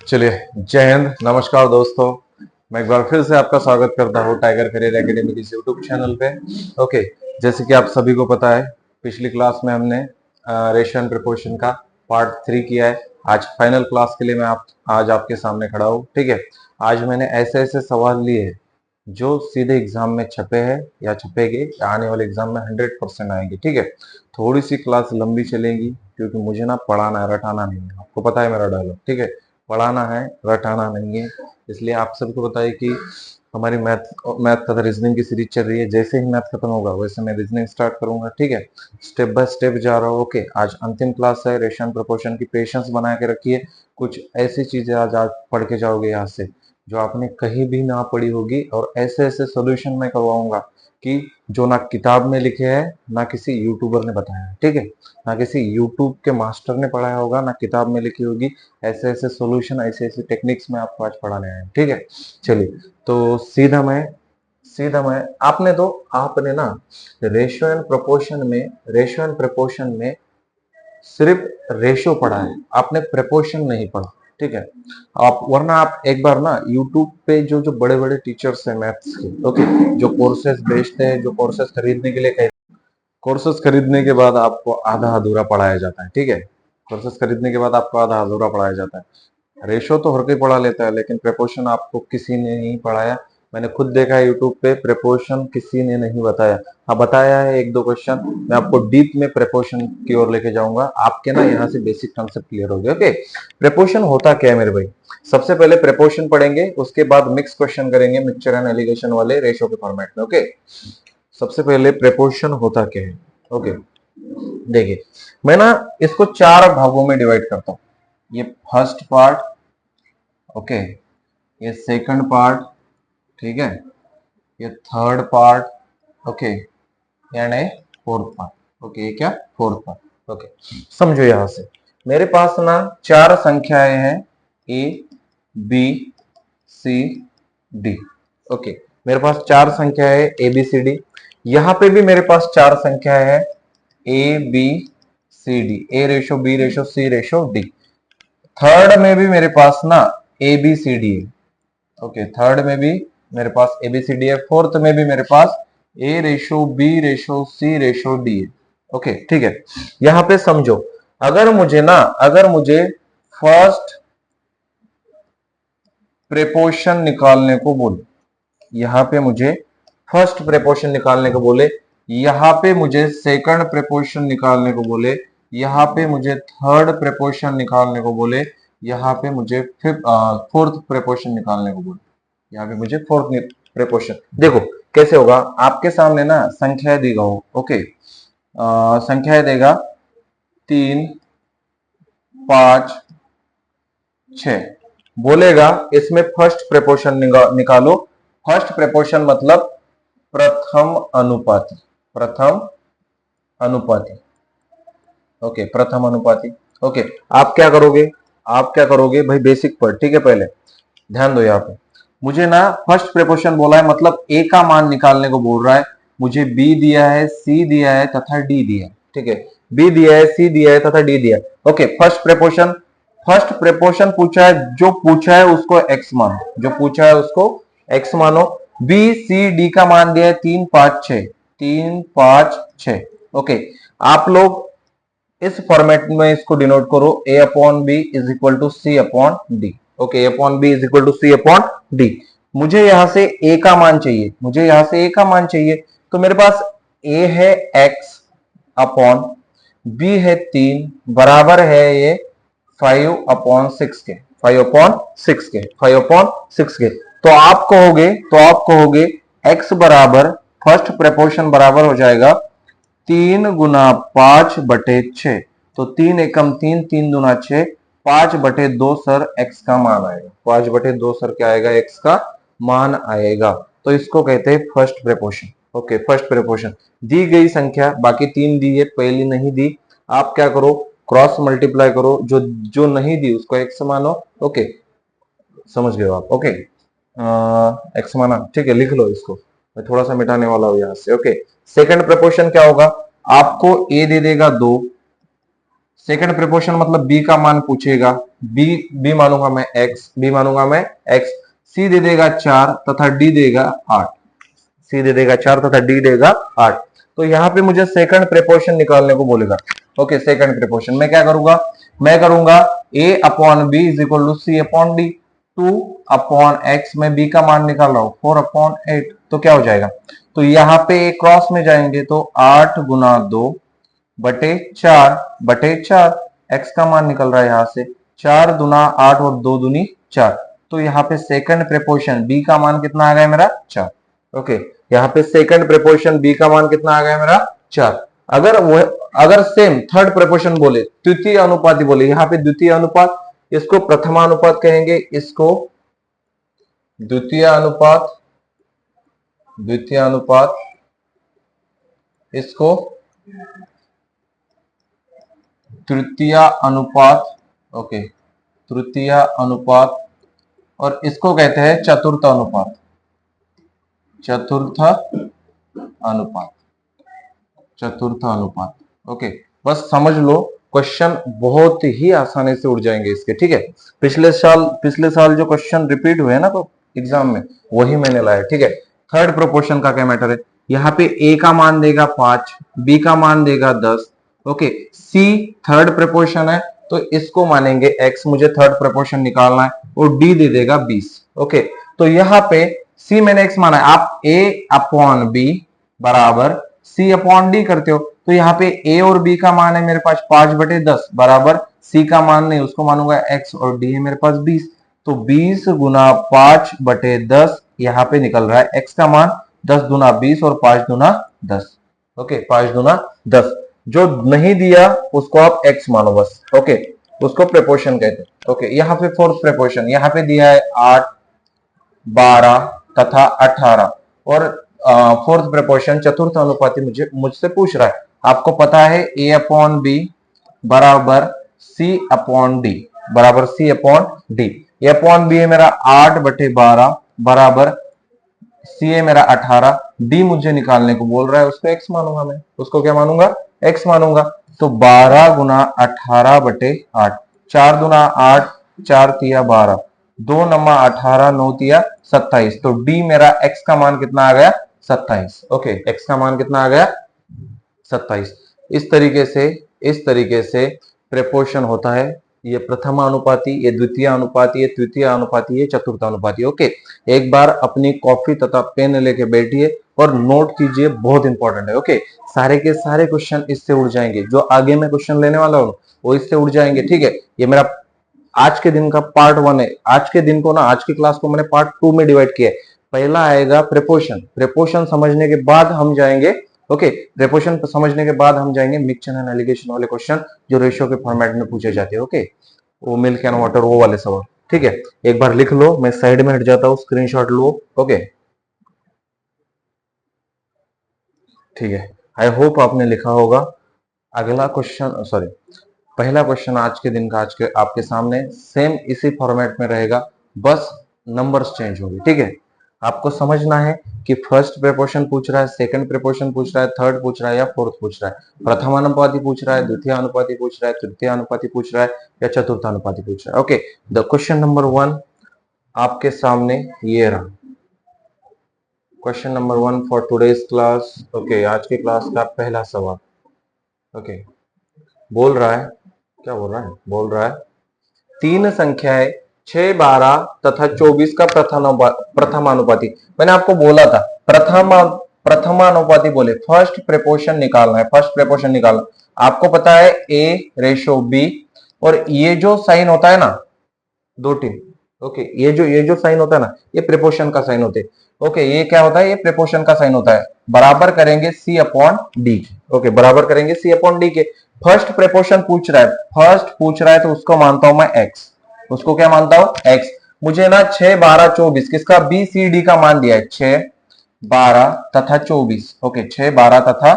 चलिए, जय हिंद, नमस्कार दोस्तों। मैं एक बार फिर से आपका स्वागत करता हूँ टाइगर करियर एकेडमी के इस यूट्यूब चैनल पे। ओके, जैसे कि आप सभी को पता है, पिछली क्लास में हमने रेशियो एंड प्रोपोर्शन का पार्ट 3 किया है। आज फाइनल क्लास के लिए मैं आज आपके सामने खड़ा हूँ। ठीक है, आज मैंने ऐसे ऐसे सवाल लिए हैं जो सीधे एग्जाम में छपे हैं या छपेंगे या आने वाले एग्जाम में 100% आएंगे। ठीक है, थोड़ी सी क्लास लंबी चलेगी क्योंकि मुझे ना पढ़ाना है, रटाना नहीं है। आपको पता है मेरा डायलॉग। ठीक है, पढ़ाना है, रटाना नहीं है। इसलिए आप सबको बताइए कि हमारी मैथ तथा रीजनिंग की सीरीज चल रही है। जैसे ही मैथ खत्म होगा वैसे मैं रीजनिंग स्टार्ट करूंगा। ठीक है, स्टेप बाय स्टेप जा रहा हूँ। ओके, आज अंतिम क्लास है रेशियो एंड प्रोपोर्शन की। पेशेंस बना के रखिए। कुछ ऐसी चीजें आज आप पढ़ के जाओगे यहाँ से जो आपने कहीं भी ना पढ़ी होगी, और ऐसे ऐसे सोल्यूशन मैं करवाऊंगा कि जो ना किताब में लिखे हैं ना किसी यूट्यूबर ने बताया है। ठीक है, ना किसी यूट्यूब के मास्टर ने पढ़ाया होगा, ना किताब में लिखी होगी। ऐसे ऐसे सॉल्यूशन, ऐसे ऐसे टेक्निक्स में आपको आज पढ़ाने आए हैं। ठीक है, चलिए तो सीधा मैं आपने ना रेशियो एंड प्रोपोर्शन में सिर्फ रेशियो पढ़ा है, आपने प्रोपोर्शन नहीं पढ़ा। ठीक है, वरना आप एक बार ना यूट्यूब पे जो जो बड़े बड़े टीचर्स हैं मैथ्स के, ओके, जो कोर्सेज बेचते हैं, जो कोर्सेज खरीदने के लिए कहते हैं, कोर्सेज खरीदने के बाद आपको आधा अधूरा पढ़ाया जाता है। ठीक है, कोर्सेज खरीदने के बाद आपको आधा अधूरा पढ़ाया जाता है। रेशो तो हर कोई पढ़ा लेता है, लेकिन प्रेपोर्शन आपको किसी ने नहीं पढ़ाया। मैंने खुद देखा है यूट्यूब पे, प्रेपोर्शन किसी ने नहीं बताया। हाँ, बताया है एक दो क्वेश्चन। मैं आपको डीप में प्रेपोर्शन की ओर लेके जाऊंगा। आपके ना यहाँ से बेसिक कॉन्सेप्ट क्लियर हो गए। ओके, प्रेपोर्शन होता क्या है मेरे भाई? सबसे पहले प्रेपोर्शन पढ़ेंगे, उसके बाद मिक्स क्वेश्चन करेंगे, मिक्सचर एंड एलिगेशन वाले रेशो के फॉर्मेट में। ओके, सबसे पहले प्रेपोर्शन होता क्या है? ओके, देखिए, मैं ना इसको 4 भागों में डिवाइड करता हूं। ये फर्स्ट पार्ट, ओके, ये सेकंड पार्ट, ठीक है, ये third part, okay, and A fourth part. Okay, ये क्या? Fourth part. ओके, समझो यहां से मेरे पास ना 4 संख्याएं हैं, A B C D. Okay, मेरे पास 4 संख्या है ए बी सी डी। यहां पे भी मेरे पास 4 संख्या है A B C D, A ratio B ratio C ratio D. Third में भी मेरे पास ना ए बी सी डी है। ओके, थर्ड में भी मेरे पास ए बी सी डी है। फोर्थ में भी मेरे पास A ratio B ratio C ratio D है। ओके, ठीक है, यहां पे समझो, अगर मुझे फर्स्ट प्रेपोर्शन निकालने को बोले, यहां पे मुझे फर्स्ट प्रेपोर्शन निकालने को बोले, यहां पे मुझे सेकंड प्रेपोर्शन निकालने को बोले, यहां पे मुझे थर्ड प्रेपोर्शन निकालने को बोले, यहां पे मुझे फोर्थ प्रेपोर्शन निकालने को बोले, यहाँ पे मुझे फोर्थ प्रेपोर्शन। देखो कैसे होगा, आपके सामने ना संख्या दी गई। ओके, संख्या देगा 3 5 6, बोलेगा इसमें फर्स्ट प्रेपोर्शन निकालो। फर्स्ट प्रेपोर्शन मतलब प्रथम अनुपाति, प्रथम अनुपाति। ओके, प्रथम अनुपाति। ओके, आप क्या करोगे भाई? बेसिक पर, ठीक है, पहले ध्यान दो। यहाँ पे मुझे ना फर्स्ट प्रेपोर्शन बोला है, मतलब ए का मान निकालने को बोल रहा है। मुझे बी दिया है, सी दिया है तथा डी दिया है। ठीक है, बी दिया है, सी दिया है तथा डी दिया है। ओके, फर्स्ट प्रेपोर्शन पूछा है, जो पूछा है उसको एक्स मानो, जो पूछा है उसको एक्स मानो। बी सी डी का मान दिया है 3 5 6, 3 5 6। ओके, आप लोग इस फॉर्मेट में इसको डिनोट करो, A upon B is equal to C upon D. Okay, A upon B is equal to C upon D. मुझे यहां से ए का मान चाहिए, मुझे यहां से ए का मान चाहिए। तो मेरे पास ए है एक्स अपॉन बी है 3, बराबर है ये 5 अपॉन 6 के, 5 अपॉन 6 के, 5 अपॉन 6 के। तो आप कहोगे एक्स बराबर फर्स्ट प्रेपोर्शन बराबर हो जाएगा 3 गुना 5/6। तो 3 एकम 3, 3 दूना 6, 5/2 सर एक्स का मान आएगा। 5/2 सर क्या आएगा? एक्स का मान आएगा। तो इसको कहते हैं first proportion. Okay, first proportion. दी गई संख्या, बाकी 3 दी है, पहली नहीं दी, आप क्या करो? क्रॉस मल्टीप्लाई करो, जो जो नहीं दी उसको एक्स मानो। ओके, समझ गए आप? ओके, एक्स माना, ठीक है, लिख लो इसको। मैं थोड़ा सा मिटाने वाला हूं यहां से। ओके, सेकंड प्रेपोर्शन क्या होगा? आपको ए दे देगा 2, सेकंड प्रिपोजिशन मतलब बी का मान पूछेगा, बी मानूंगा मैं एक्स, सी दे देगा 4 तथा डी देगा 8, सी दे देगा 4 तथा डी देगा 8। तो यहाँ पे मुझे सेकंड प्रिपोजिशन निकालने को बोलेगा। ओके, सेकंड प्रिपोजिशन मैं क्या करूंगा, मैं करूंगा a upon B is equal to C upon D. 2 upon X में b का मान निकाल रहा हूं 4 अपॉन 8, तो क्या हो जाएगा, तो यहाँ पे क्रॉस में जाएंगे तो 8 गुना 2 बटे 4 एक्स का मान निकल रहा है यहाँ से 4 दुना 8 और 2 दुनी 4। तो यहाँ पे सेकंड प्रिपोजिशन बी का मान कितना आ गया मेरा 4। ओके, यहाँ पे सेकंड प्रिपोजिशन बी का मान कितना आ गया मेरा 4। अगर सेम थर्ड प्रिपोजिशन बोले, द्वितीय अनुपाती बोले, यहाँ पे द्वितीय अनुपात, इसको प्रथमानुपात कहेंगे, इसको द्वितीय अनुपात, इसको तृतीय अनुपात। ओके, तृतीय अनुपात, और इसको कहते हैं चतुर्थ अनुपात, चतुर्थ अनुपात। ओके, बस समझ लो, क्वेश्चन बहुत ही आसानी से उड़ जाएंगे इसके, ठीक है। पिछले साल जो क्वेश्चन रिपीट हुए ना तो एग्जाम में, वही मैंने लाया, ठीक है। थर्ड प्रोपोर्शन का क्या मैटर है, यहाँ पे a का मान देगा 5, b का मान देगा 10। ओके, c थर्ड प्रोपोर्शन है तो इसको मानेंगे x, मुझे थर्ड प्रोपोर्शन निकालना है, और d दे देगा 20। ओके, तो यहाँ पे c मैंने x माना है, आप a अपॉन b बराबर c अपॉन d करते हो, तो यहाँ पे a और b का मान है मेरे पास 5/10 बराबर c का मान नहीं, उसको मानूंगा x, और d है मेरे पास 20। तो 20 गुना 5/10 यहाँ पे निकल रहा है x का मान 10 दुना 20 और 5 दुना 10। ओके, 5 दुना 10। जो नहीं दिया उसको आप x मानो बस। ओके, उसको प्रिपोजिशन कहते हैं। ओके, यहाँ पे फोर्थ प्रिपोजिशन, यहाँ पे दिया है 8, 12 तथा 18, और फोर्थ प्रिपोजिशन चतुर्थ अनुपाती मुझसे पूछ रहा है। आपको पता है a अपॉन बी बराबर c upon D, a upon B है मेरा 8/12 बराबर c है मेरा 18, d मुझे निकालने को बोल रहा है, उसको x मानूंगा मैं, उसको क्या मानूंगा, x मानूंगा। तो 12 गुना 18/8, 4 दुना 8, 4 तिया 12, 2 नमा 18, 9 तिया 27। तो d मेरा x का मान कितना आ गया 27। ओके, x का मान कितना आ गया 27। इस तरीके से प्रेपोजिशन होता है। ये प्रथम अनुपाती, ये द्वितीय अनुपाती, ये तृतीय अनुपाती, ये चतुर्थ अनुपाती। ओके, एक बार अपनी कॉपी तथा पेन लेके बैठिए और नोट कीजिए, बहुत इंपॉर्टेंट है। ओके, सारे के सारे क्वेश्चन इससे उड़ जाएंगे, जो आगे मैं क्वेश्चन लेने वाला हूँ वो इससे उड़ जाएंगे, ठीक है। ये मेरा आज के दिन का पार्ट 1 है। आज के दिन को ना, आज की क्लास को मैंने पार्ट 2 में डिवाइड किया है। पहला आएगा प्रेपोजिशन समझने के बाद हम जाएंगे, ओके, प्रेपोजिशन समझने के बाद हम जाएंगे मिक्सचर एंड एलिगेशन वाले क्वेश्चन, जो रेशियो के फॉर्मेट में पूछे जाते हैं। ओके, वो मिल्क एंड वाटर, वो वाले सवाल, ठीक है। एक बार लिख लो, मैं साइड में हट जाता हूँ, स्क्रीनशॉट लो। ओके, ठीक है, आई होप आपने लिखा होगा। अगला क्वेश्चन, सॉरी, पहला क्वेश्चन आज के दिन का, आज के आपके सामने सेम इसी फॉर्मेट में रहेगा, बस नंबर्स चेंज होंगे, ठीक है। आपको समझना है कि फर्स्ट प्रेपोजिशन पूछ रहा है, सेकंड प्रेपोजिशन पूछ रहा है, थर्ड पूछ रहा है या फोर्थ पूछ रहा है, प्रथम अनुपाती पूछ रहा है, द्वितीय अनुपाती पूछ रहा है, तृतीय अनुपाती पूछ रहा है, या चतुर्थ अनुपाती पूछ रहा है। ओके, द क्वेश्चन नंबर 1 आपके सामने ये रहा, question number 1 for today's class. Okay, आज की क्लास का पहला सवाल। ओके, बोल रहा है, क्या बोल रहा है, बोल रहा है तीन संख्याएं 6, 12 तथा 24 का प्रथमानुपाती। मैंने आपको बोला था प्रथमानुपाती बोले फर्स्ट प्रेपोजिशन निकालना है, फर्स्ट प्रेपोजिशन निकालना। आपको पता है a/b, और ये जो साइन होता है ना 2 ओके, ये जो साइन होता है ना, ये प्रेपोजिशन का साइन होता है। ओके, ये क्या होता है, ये प्रेपोजिशन का साइन होता है। बराबर करेंगे c अपॉन डी। ओके, बराबर करेंगे c अपॉन डी के। फर्स्ट प्रेपोजिशन पूछ रहा है तो उसको मानता हूं मैं x, उसको क्या मानता हूं x। मुझे ना 6, 12, 24 किसका b c d का मान दिया है, 6, 12 तथा 24। ओके, 6, 12 तथा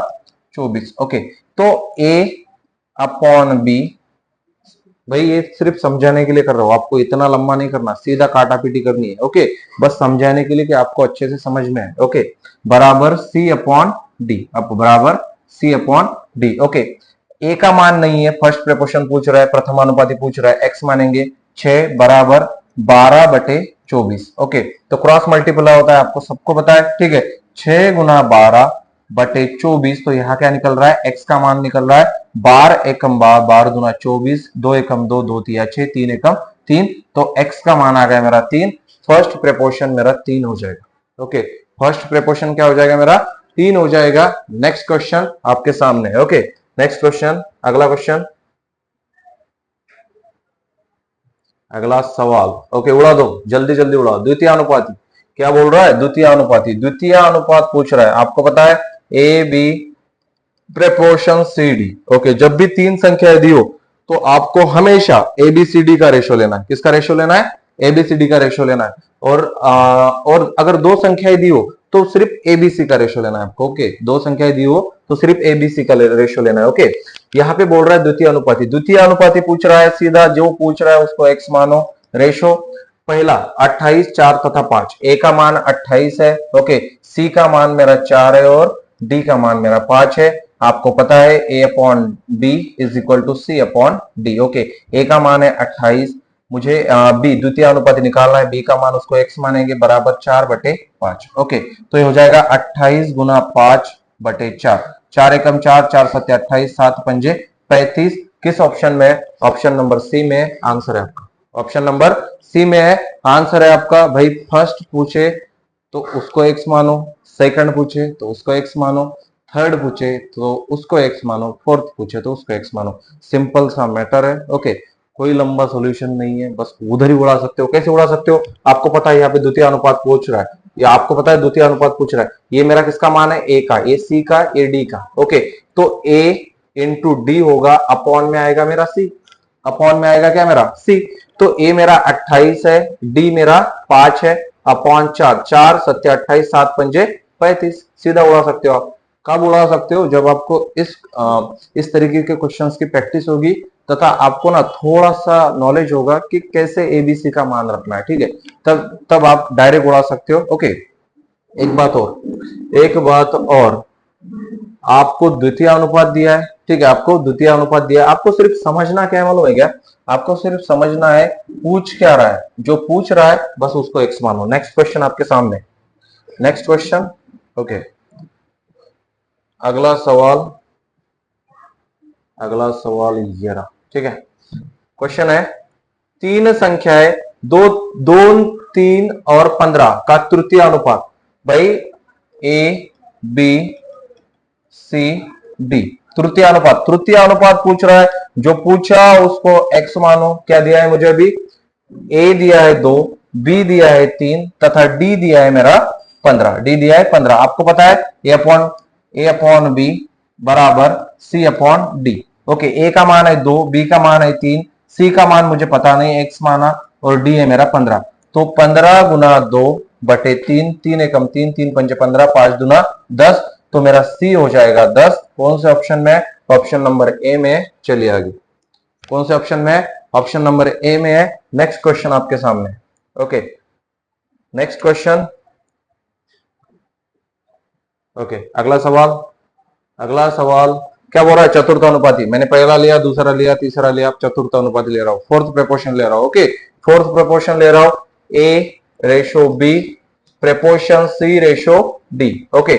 24। ओके, तो a अपॉन b, भाई ये सिर्फ समझाने के लिए कर रहा हूं, आपको इतना लंबा नहीं करना, सीधा काटा पीटी करनी है। ओके, बस समझाने के लिए कि आपको अच्छे से समझ में आए। ओके, बराबर c अपॉन डी, अब बराबर c upon D. Okay, A का मान नहीं है, फर्स्ट प्रेपोर्शन पूछ रहा है, प्रथमानुपाती पूछ रहा है, एक्स मानेंगे 6 बराबर 12/24। ओके, तो क्रॉस मल्टीप्लाई होता है, आपको सबको पता है, ठीक है। 6 गुना 12/24, तो यहाँ क्या निकल रहा है, एक्स का मान निकल रहा है 12 एकम 12, 12 दूना 24, 2 एकम 2, 2 तिया 6, 3 एकम 3, तो एक्स का मान आ गया मेरा 3। फर्स्ट प्रेपोर्शन मेरा 3 हो जाएगा। ओके, फर्स्ट प्रेपोर्शन क्या हो जाएगा मेरा, 3 हो जाएगा। नेक्स्ट क्वेश्चन आपके सामने। ओके, नेक्स्ट क्वेश्चन, अगला क्वेश्चन, अगला सवाल। ओके, उड़ा दो, जल्दी जल्दी उड़ाओ। द्वितीय अनुपाती, क्या बोल रहा है, द्वितीय अनुपाती, द्वितीय अनुपात पूछ रहा है। आपको पता है A B proportion C D. Okay, जब भी 3 संख्याएं दी हो तो आपको हमेशा एबीसीडी का रेशो लेना है। किसका रेशो लेना है, एबीसीडी का रेशो लेना है। और अगर 2 संख्याएं दी हो तो सिर्फ एबीसी का रेशो लेना है आपको। ओके, 2 संख्याएं दी हो तो सिर्फ एबीसी का रेशो लेना है। ओके, यहाँ पे बोल रहा है द्वितीय अनुपाती, द्वितीय अनुपाती पूछ रहा है, सीधा जो पूछ रहा है उसको एक्स मानो। रेशो पहला 28, 4 तथा 5, ए का मान 28 है। ओके, सी का मान मेरा 4 है और डी का मान मेरा 5 है। आपको पता है A upon B is equal to C upon D. Okay, A का मान है 28, मुझे बी द्वितीय अनुपाती निकालना है, बी का मान उसको एक्स मानेंगे बराबर 4/5। ओके, तो ये हो जाएगा 28 गुना 5/4, 4 एकम 4, 4 सत्या 28, 7 पंजे 35। किस ऑप्शन में, ऑप्शन नंबर सी में आंसर है आपका, ऑप्शन नंबर सी में है आंसर है आपका। भाई फर्स्ट पूछे तो उसको एक्स मानो, सेकंड पूछे तो उसको एक्स मानो, थर्ड पूछे तो उसको एक्स मानो, फोर्थ पूछे तो उसको एक्स मानो। सिंपल सा मैटर है। ओके, कोई लंबा सॉल्यूशन नहीं है, बस उधर ही उड़ा सकते हो। कैसे उड़ा सकते हो, आपको पता है यहाँ पे द्वितीय अनुपात पूछ रहा है, या आपको पता है द्वितीय अनुपात पूछ रहा है, ये मेरा किसका मान है, ए का, ए सी का, ए डी का। ओके, तो ए इंटू डी होगा, अपॉन में आएगा मेरा सी, अपॉन में आएगा क्या मेरा सी। तो ए मेरा 28 है, डी मेरा 5 है, अपॉन 4, 4 सत्या 28, 7 पंजे 35। सीधा उड़ा सकते हो आप। कब उड़ा सकते हो, जब आपको इस तरीके के क्वेश्चंस की प्रैक्टिस होगी तथा आपको ना थोड़ा सा नॉलेज होगा कि कैसे एबीसी का मान रखना है, ठीक है, तब आप डायरेक्ट उड़ा सकते हो। ओके, एक बात और, आपको द्वितीय अनुपात दिया है, ठीक है, आपको द्वितीय अनुपात दिया है, आपको सिर्फ समझना क्या है मालूम है क्या, आपको सिर्फ समझना है पूछ क्या रहा है, जो पूछ रहा है बस उसको एक्स मानो। नेक्स्ट क्वेश्चन आपके सामने, नेक्स्ट क्वेश्चन। ओके, अगला सवाल ये रहा, ठीक है। क्वेश्चन है, 3 संख्याएं 2, 2, 3 और 15 का तृतीय अनुपात। भाई ए बी सी डी, तृतीय अनुपात पूछ रहा है, जो पूछा उसको एक्स मानो। क्या दिया है मुझे अभी, ए दिया है 2, बी दिया है 3 तथा डी दिया है मेरा 15, डी दिया है 15। आपको पता है ए अपॉन बी बराबर सी अपॉन डी। ओके, ए का मान है 2, बी का मान है 3, सी का मान मुझे पता नहीं, एक्स माना, और डी है मेरा 15। तो 15 गुना 2/3, 3 एकम 3, 3 पंचे 15, 5 दुना 10, तो मेरा सी हो जाएगा 10। कौन से ऑप्शन में, ऑप्शन नंबर ए में। चलिए आगे, कौन से ऑप्शन में, ऑप्शन नंबर ए में है। नेक्स्ट क्वेश्चन आपके सामने। Okay, next question. ओके, अगला सवाल क्या बोल रहा है, चतुर्थ अनुपाती। मैंने पहला लिया, दूसरा लिया, तीसरा लिया, चतुर्थ अनुपाती ले रहा हूं, फोर्थ प्रेपोर्शन ले रहा हूं। ओके, फोर्थ प्रेपोर्शन ले रहा हूं, ए रेशो बी प्रेपोर्शन सी रेशो डी। ओके,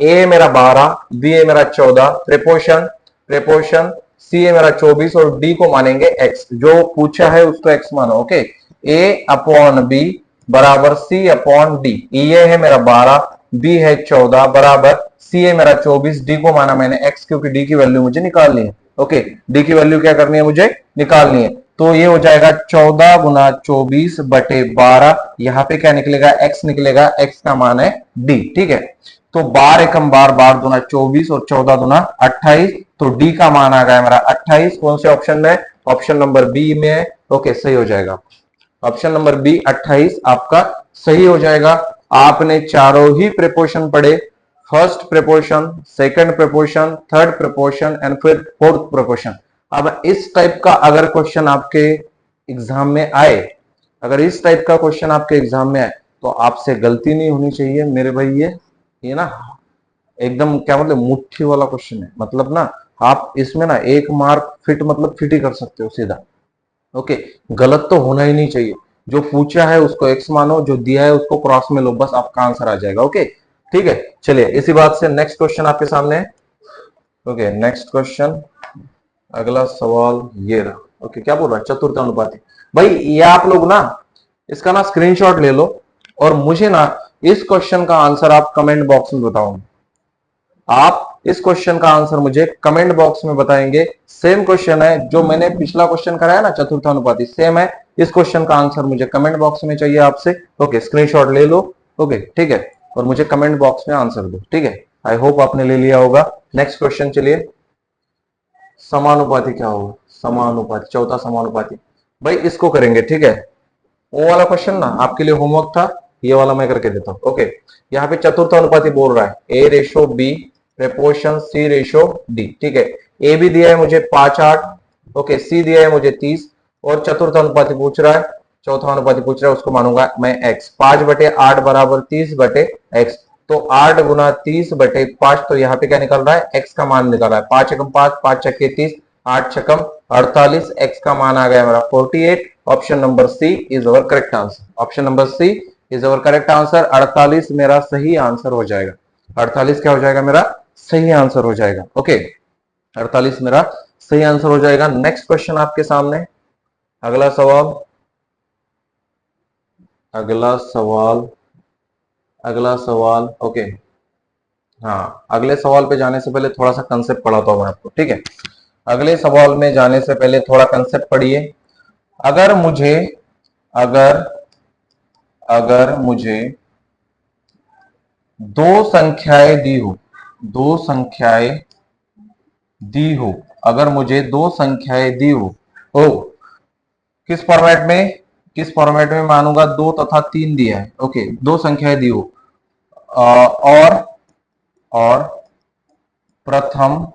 ए मेरा 12, बी है मेरा 14, प्रेपोर्शन सी है मेरा 24 और डी को मानेंगे एक्स, जो पूछा है उसको एक्स मानो। ओके, ए अपॉन बी बराबर सी अपॉन डी। ये है मेरा 12, बी है 14 बराबर सी है मेरा 24, डी को माना मैंने एक्स, क्योंकि डी की वैल्यू मुझे निकालनी है। ओके, डी की वैल्यू क्या करनी है, मुझे निकालनी है। तो ये हो जाएगा 14 गुना 24/12। यहाँ पे क्या निकलेगा, एक्स निकलेगा, एक्स का मान है डी, ठीक है। तो 12 एकम 12, 12 दुना 24 और 14 दुना 28, तो डी का मान आ गया मेरा 28। कौन से ऑप्शन में, ऑप्शन नंबर बी में है। ओके, सही हो जाएगा, ऑप्शन नंबर बी 28 आपका सही हो जाएगा। आपने चारों ही प्रेपोर्शन पढ़े, फर्स्ट प्रेपोर्शन, सेकंड प्रेपोर्शन, थर्ड प्रेपोर्शन एंड फिर फोर्थ प्रेपोर्शन। अब इस टाइप का अगर क्वेश्चन आपके एग्जाम में आए, अगर इस टाइप का क्वेश्चन आपके एग्जाम में आए तो आपसे गलती नहीं होनी चाहिए मेरे भाई। ये ना एकदम क्या मतलब मुट्ठी वाला क्वेश्चन है, मतलब ना आप इसमें ना एक मार्क फिट मतलब फिट ही कर सकते हो सीधा। ओके, गलत तो होना ही नहीं चाहिए। जो पूछा है उसको एक्स मानो, जो दिया है उसको क्रॉस में लो, बस आपका आंसर आ जाएगा। ओके ठीक है, चलिए इसी बात से नेक्स्ट क्वेश्चन आपके सामने है। ओके नेक्स्ट क्वेश्चन, अगला सवाल ये रहा। ओके क्या बोल रहा है, चतुर्थ अनुपाती। भाई ये आप लोग ना इसका ना स्क्रीनशॉट ले लो और मुझे ना इस क्वेश्चन का आंसर आप कमेंट बॉक्स में बताओ। आप इस क्वेश्चन का आंसर मुझे कमेंट बॉक्स में बताएंगे। सेम क्वेश्चन है जो मैंने पिछला क्वेश्चन कराया ना चतुर्थानुपाती, सेम है। इस क्वेश्चन का आंसर मुझे कमेंट बॉक्स में चाहिए आपसे। ओके स्क्रीनशॉट ले लो। ओके ठीक है, और मुझे कमेंट बॉक्स में आंसर दो। ठीक है, आई होप आपने ले लिया होगा। नेक्स्ट क्वेश्चन चलिए, समानुपाती क्या होगा, समानुपाती, चौथा समानुपाती। भाई इसको करेंगे। ठीक है, वो वाला क्वेश्चन ना आपके लिए होमवर्क था, ये वाला मैं करके देता हूं। ओके, यहाँ पे चतुर्थ अनुपाती बोल रहा है A/B प्रेपोर्शन C/D। ठीक है, ए भी दिया है मुझे 5/8। ओके, सी दिया है मुझे 30 और चतुर्थ अनुपाती पूछ रहा है, चौथा अनुपाती पूछ रहा है, उसको मानूंगा मैं x। 5/8 बराबर 30/x, तो 8 गुना 30/5, तो यहाँ पे क्या निकल रहा है, x का मान निकल रहा है। 5 एकम 5, 5 छक्के 30, 8 छकम 48, x का मान आ गया मेरा 48। Option number C is our correct answer. Option number C is our correct answer. 48 मेरा सही आंसर हो जाएगा। 48 क्या हो जाएगा, मेरा सही आंसर हो जाएगा। ओके 48 मेरा सही आंसर हो जाएगा। नेक्स्ट क्वेश्चन आपके सामने, अगला सवाल, अगला सवाल, अगला सवाल। ओके हाँ, अगले सवाल पे जाने से पहले थोड़ा सा कंसेप्ट पढ़ाता हूं मैं आपको। ठीक है, अगले सवाल में जाने से पहले थोड़ा कंसेप्ट पढ़िए। अगर मुझे अगर अगर मुझे दो संख्याएं दी हो, दो संख्याएं दी हो, अगर मुझे दो संख्याएं दी हो किस फॉर्मेट में, किस फॉर्मेट में मानूंगा, 2 तथा 3 दिया है। ओके, दो संख्याएं दी हो और प्रथम,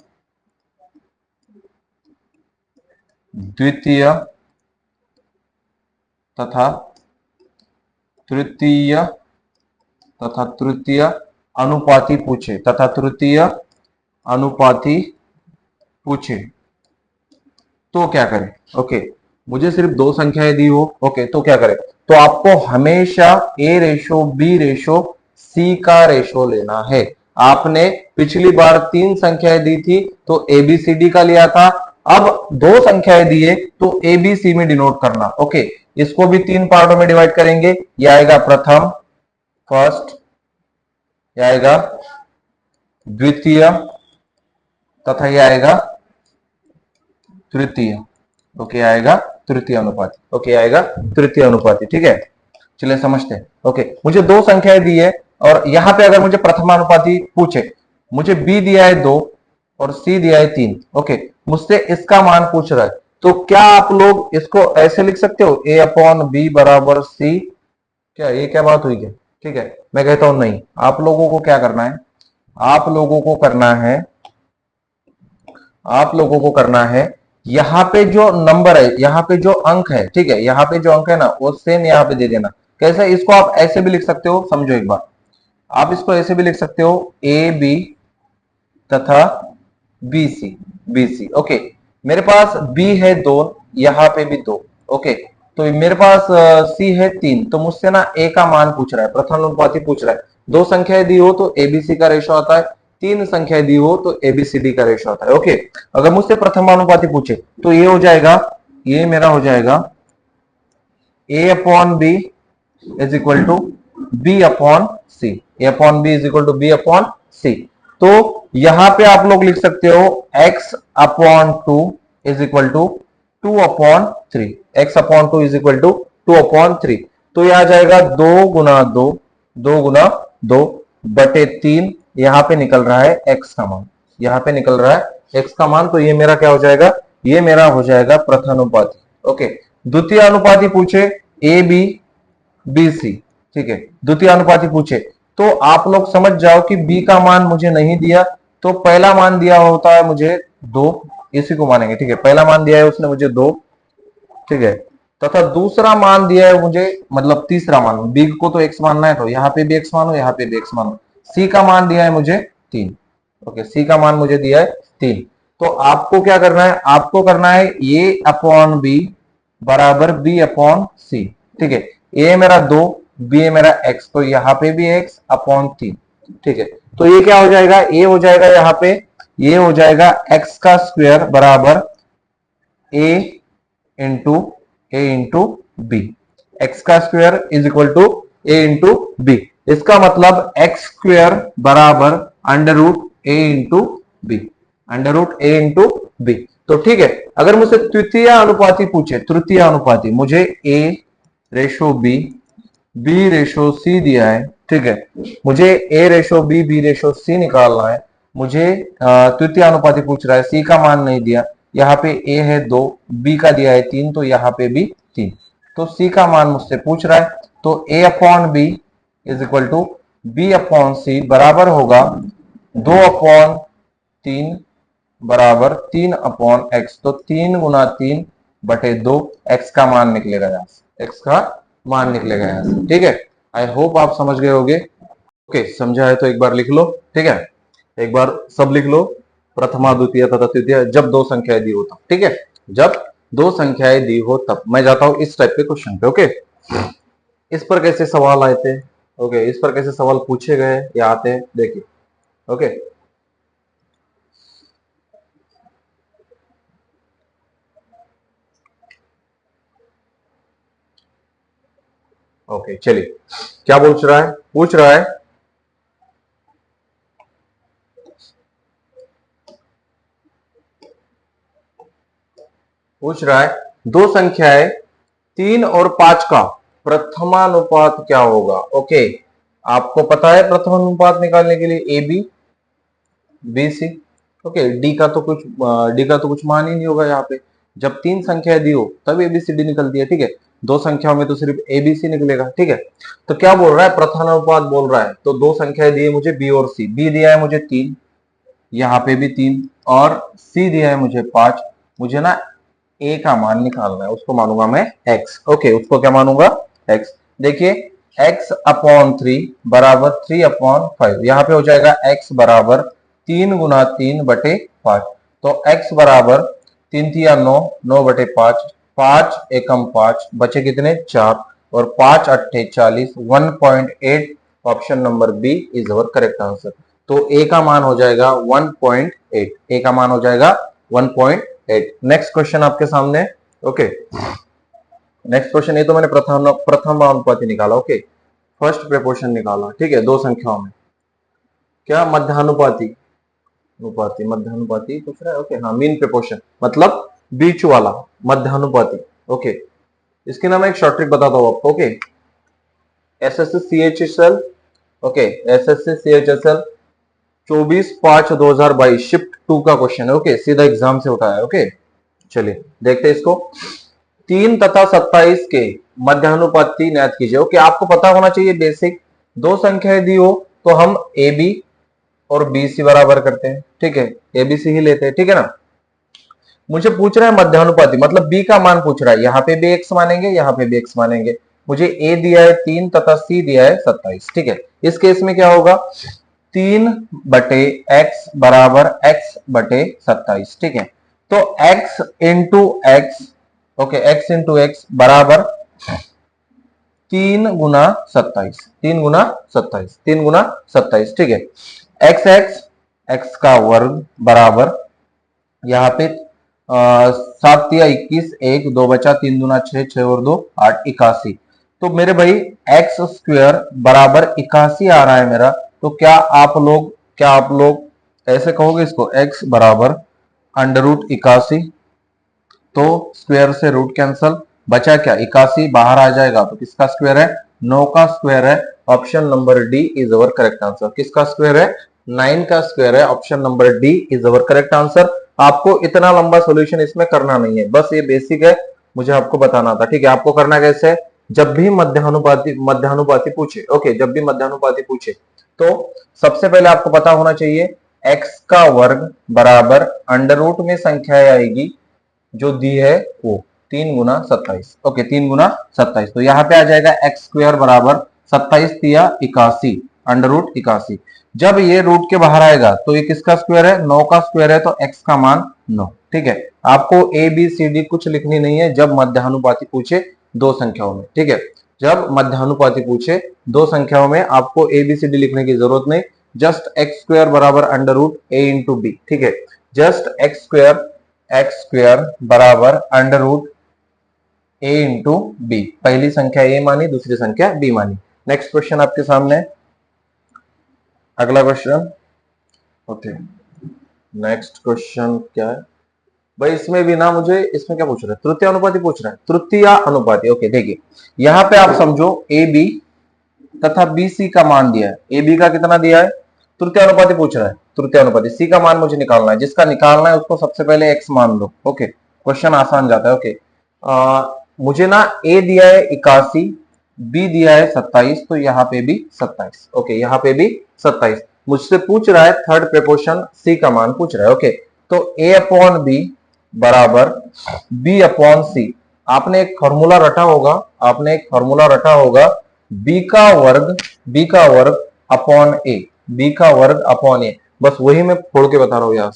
द्वितीय तथा तृतीय अनुपाती पूछे, तथा तृतीय अनुपाती पूछे, तो क्या करें। ओके, मुझे सिर्फ दो संख्याएं दी हो। ओके, तो क्या करें, तो आपको हमेशा A/B/C का रेशो लेना है। आपने पिछली बार 3 संख्याएं दी थी तो ABCD का लिया था, अब दो संख्याएं दिए तो ABC में डिनोट करना। ओके, इसको भी 3 पार्टों में डिवाइड करेंगे। यह आएगा प्रथम, फर्स्ट, यह आएगा द्वितीय तथा यह आएगा तृतीय। ओके आएगा तृतीय अनुपाती। ओके आएगा तृतीय अनुपाती। ठीक है, चलिए समझते हैं। ओके, मुझे दो संख्याएं दी है और यहां पे अगर मुझे प्रथमानुपाती पूछे, मुझे B दिया है 2 और C दिया है 3। ओके, मुझसे इसका मान पूछ रहा है, तो क्या आप लोग इसको ऐसे लिख सकते हो, A/B बराबर C? क्या ये क्या बात हुई क्या? ठीक है, मैं कहता हूं नहीं। आप लोगों को क्या करना है, आप लोगों को करना है, आप लोगों को करना है, यहाँ पे जो नंबर है, यहाँ पे जो अंक है, ठीक है, यहाँ पे जो अंक है ना वो सेम यहाँ पे दे देना। कैसे, इसको आप ऐसे भी लिख सकते हो, समझो एक बार, आप इसको ऐसे भी लिख सकते हो, AB तथा BC। ओके, मेरे पास B है 2, यहाँ पे भी 2। ओके, तो मेरे पास C है 3, तो मुझसे ना A का मान पूछ रहा है, प्रथम अनुपाती पूछ रहा है। दो संख्याएं दी हो तो ABC का रेशो आता है, 3 संख्याएं दी हो तो ABCD का रेशो आता है। ओके, अगर मुझसे प्रथमानुपाती पूछे तो ये हो जाएगा, ये मेरा हो जाएगा A/B is equal to B/C। A/B is equal to B/C। तो यहां पे आप लोग लिख सकते हो x/2 is equal to 2/3। x/2 is equal to 2/3। तो यह आ जाएगा 2 गुना 2, 2 गुना 2 बटे 3। यहां पे निकल रहा है x का मान, यहां पे निकल रहा है x का मान। तो ये मेरा क्या हो जाएगा, ये मेरा हो जाएगा प्रथमानुपाती। ओके, द्वितीय अनुपाती पूछे ABC, ठीक है, द्वितीय अनुपाती पूछे तो आप लोग समझ जाओ कि B का मान मुझे नहीं दिया, तो पहला मान दिया होता है मुझे 2, इसी को मानेंगे। ठीक है, पहला मान दिया है उसने मुझे 2, ठीक है, तथा दूसरा मान दिया है मुझे, मतलब तीसरा मान, B को तो x मानना है तो यहाँ पे भी x मानो, यहाँ पे भी x मानो। C का मान दिया है मुझे 3। ओके, C का मान मुझे दिया है 3। तो आपको क्या करना है, आपको करना है ए अपॉन बी बराबर बी अपॉन सी। ठीक है, ए मेरा 2, बी है मेरा एक्स, तो यहाँ पे भी एक्स अपॉन 3। ठीक है, तो ये क्या हो जाएगा, ए हो जाएगा यहाँ पे, ये हो जाएगा एक्स का स्क्वायर बराबर ए इंटू बी। एक्स का square is equal to A into B. इसका मतलब एक्स स्क्वायर बराबर under root A into B, under root A into B. तो ठीक है, अगर मुझसे तृतीय अनुपाती पूछे, तृतीय अनुपाती, मुझे ए रेशो बी, बी रेशो सी दिया है। ठीक है, मुझे ए रेशो बी, बी रेशो सी निकालना है। मुझे तृतीय अनुपाती पूछ रहा है, सी का मान नहीं दिया, यहाँ पे ए है 2, बी का दिया है 3, तो यहाँ पे भी 3, तो सी का मान मुझसे पूछ रहा है। तो A upon B is equal to B upon C बराबर होगा 2 अपॉन 3 बराबर 3 अपॉन एक्स। तो 3 गुना 3 बटे 2, एक्स का मान निकलेगा यहाँ से, एक्स का मान निकलेगा यहाँ से। ठीक है, आई होप आप समझ गए होगे। ओके, समझा है तो एक बार लिख लो। ठीक है, एक बार सब लिख लो, प्रथमा द्वितीय तथा तृतीय जब दो संख्याएं दी हो तब। ठीक है, जब दो संख्याएं दी हो तब। मैं जाता हूं इस टाइप के क्वेश्चन पे। ओके, इस पर कैसे सवाल आए थे, ओके, इस पर कैसे सवाल पूछे गए या आते हैं, देखिए। ओके, ओके, चलिए, क्या पूछ रहा है, पूछ रहा है दो संख्याएं 3 और 5 का प्रथमानुपात क्या होगा। ओके, आपको पता है प्रथमानुपात निकालने के लिए A B, B C. Okay, D का तो कुछ मान ही नहीं होगा यहाँ पे। जब 3 संख्याएं दी हो तब एबीसीडी निकलती है। ठीक है, दो संख्याओं में तो सिर्फ एबीसी निकलेगा। ठीक है, तो क्या बोल रहा है, प्रथमानुपात बोल रहा है। तो दो संख्याएं दी है मुझे बी और सी, बी दिया है मुझे 3, यहाँ पे भी 3, और सी दिया है मुझे 5। मुझे ना ए का मान निकालना है, उसको मानूंगा मैं एक्स। ओके, उसको क्या मानूंगा, एक्स। देखिए, एक्स अपॉन 3 बराबर 3 अपॉन 5, यहाँ पे हो जाएगा एक्स बराबर 3 गुना 3 बटे 5। तो एक्स बराबर 3 तिया 9, 9 बटे 5, 5 एकम 5, बचे कितने 4, और 5 अट्ठे 40, 1.8। Option number B is our correct answer. तो ए का मान हो जाएगा 1.8, ए का मान हो जाएगा 1.8। नेक्स्ट क्वेश्चन आपके सामने। ओके, नेक्स्ट क्वेश्चन, ये तो मैंने प्रथम अनुपाती निकाला। ओके, फर्स्ट प्रेपोर्शन निकाला। ठीक है, दो संख्याओं में क्या मध्यानुपाती, अनुपाती मध्यानुपाती पूछ रहा है। ओके, हाँ, मीन प्रेपोर्शन मतलब बीच वाला मध्यानुपाती। ओके, इसकी ना मैं एक शॉर्ट ट्रिक बताता हूँ आपको। Okay, SSC CHSL, okay, SSC CHSL 24/5/2022 shift 2 का क्वेश्चन है। ओके, सीधा एग्जाम से उठाया है। ओके, चलिए देखते हैं इसको। 3 तथा 27 के मध्यानुपाती ज्ञात कीजिए। ओके, आपको पता होना चाहिए बेसिक, दो संख्याएं दी हो तो हम ए बी और बी सी बराबर करते हैं। ठीक है, ए बी सी ही लेते हैं। ठीक है ना, मुझे पूछ रहा है मध्यानुपाती, मतलब बी का मान पूछ रहा है। यहाँ पे भी एक्स मानेंगे, यहाँ पे भी एक्स मानेंगे। मुझे ए दिया है 3 तथा सी दिया है 27। ठीक है, इस केस में क्या होगा, 3 बटे एक्स बराबर एक्स बटे 27। ठीक है, तो x into x, okay, x into x बराबर 3 गुना 27, 3 गुना 27, 3 गुना 27। ठीक है, एक्स एक्स, एक्स का वर्ग बराबर यहाँ पे 7 या 21, 1 2 बचा, 3 दूना 6, 6 और 2 8, 81। तो मेरे भाई एक्स स्क्वायर बराबर 81 आ रहा है मेरा। तो क्या आप लोग ऐसे कहोगे इसको, x बराबर अंडर रूट 81, तो स्क्वायर से रूट कैंसल, बचा क्या 81 बाहर आ जाएगा, तो किसका स्क्वायर है, 9 का स्क्वायर है। Option number D is our correct answer. किसका स्क्वायर है, 9 का स्क्वायर है। Option number D is our correct answer. आपको इतना लंबा सॉल्यूशन इसमें करना नहीं है, बस ये बेसिक है, मुझे आपको बताना था। ठीक है, आपको करना कैसे है, जब भी मध्यानुपाती पूछे, ओके, जब भी मध्यानुपाती पूछे तो सबसे पहले आपको पता होना चाहिए x का वर्ग बराबर अंडर रूट में संख्या आएगी जो दी है वो 3 गुना 27। ओके, 3 गुना 27, तो यहाँ पे आ जाएगा एक्स स्क्वायर बराबर 27 तिया 81 अंडर रूट 81। जब ये रूट के बाहर आएगा तो ये किसका स्क्वायर है, 9 का स्क्वायर है, तो x का मान 9। ठीक है, आपको ए बी सी डी कुछ लिखनी नहीं है जब मध्यानुपाती पूछे दो संख्याओं में। ठीक है, जब मध्यानुपाती पूछे दो संख्याओं में आपको ए बी सी डी लिखने की जरूरत नहीं, जस्ट एक्स स्क्वायर बराबर under root A into B. ठीक है, जस्ट एक्स स्क्वायर बराबर under root A into B. पहली संख्या ए मानी, दूसरी संख्या बी मानी। नेक्स्ट क्वेश्चन आपके सामने, अगला क्वेश्चन। ओके, नेक्स्ट क्वेश्चन क्या है भाई, इसमें भी ना मुझे, इसमें क्या पूछ रहा है, तृतीय अनुपाती पूछ रहा है, तृतीय अनुपाती। ओके, देखिए यहां पे आप समझो ए बी तथा बी सी का मान दिया है। ए बी का कितना दिया है, तृतीय अनुपाती पूछ रहा है, तृतीय अनुपाती। सी का मान मुझे निकालना है, जिसका निकालना है उसको सबसे पहले एक्स मान लो। ओके, क्वेश्चन आसान जाता है। ओके, मुझे ना ए दिया है 81, बी दिया है 27, तो यहाँ पे भी 27। ओके, यहाँ पे भी 27। मुझसे पूछ रहा है थर्ड प्रेपोर्शन सी का मान पूछ रहा है। ओके, तो ए अपॉन बी बराबर बी अपॉन सी। आपने एक फॉर्मूला रटा होगा, आपने एक फॉर्मूला रटा होगा, बी का वर्ग अपॉन ए, बी का वर्ग अपॉन ए। बस वही मैं फोड़ के बता रहा हूँ, यहाँ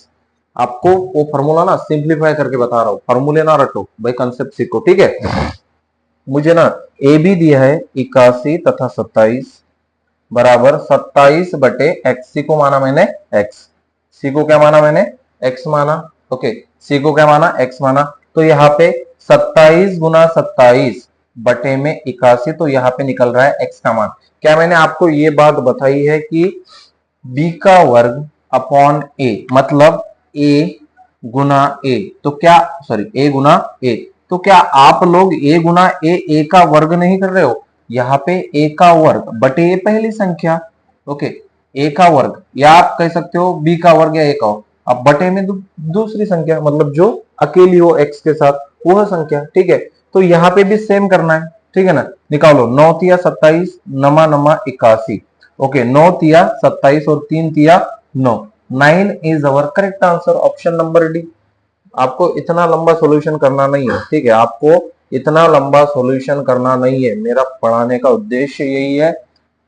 आपको वो फॉर्मूला ना सिंप्लीफाई करके बता रहा हूँ, फॉर्मूले ना रटो भाई, कंसेप्ट सीखो। ठीक है, मुझे ना ए बी दिया है 81 तथा 27 बराबर 27 बटे एक्स। सी को माना मैंने एक्स, सी को क्या माना मैंने, एक्स माना। ओके, सी को क्या माना, एक्स माना। तो यहाँ पे 27 गुना 27 बटे में 81, तो यहाँ पे निकल रहा है एक्स का मान। क्या मैंने आपको ये बात बताई है कि बी का वर्ग अपॉन ए मतलब ए गुना ए, तो क्या, सॉरी, ए गुना ए, तो क्या आप लोग ए गुना ए का वर्ग नहीं कर रहे हो, यहाँ पे ए का वर्ग बटे ए पहली संख्या। ओके, ए का वर्ग, या आप कह सकते हो बी का वर्ग या ए का हो, अब बटे में दूसरी संख्या, मतलब जो अकेली हो एक्स के साथ वह संख्या। ठीक है, तो यहाँ पे भी सेम करना है। ठीक है ना, निकालो, 9 तिया 27, नमा नमा 81। ओके, 9 तिया 27 और 3 तिया 9, 9 is our correct answer, option number D. आपको इतना लंबा सॉल्यूशन करना नहीं है। ठीक है, आपको इतना लंबा सॉल्यूशन करना नहीं है। मेरा पढ़ाने का उद्देश्य यही है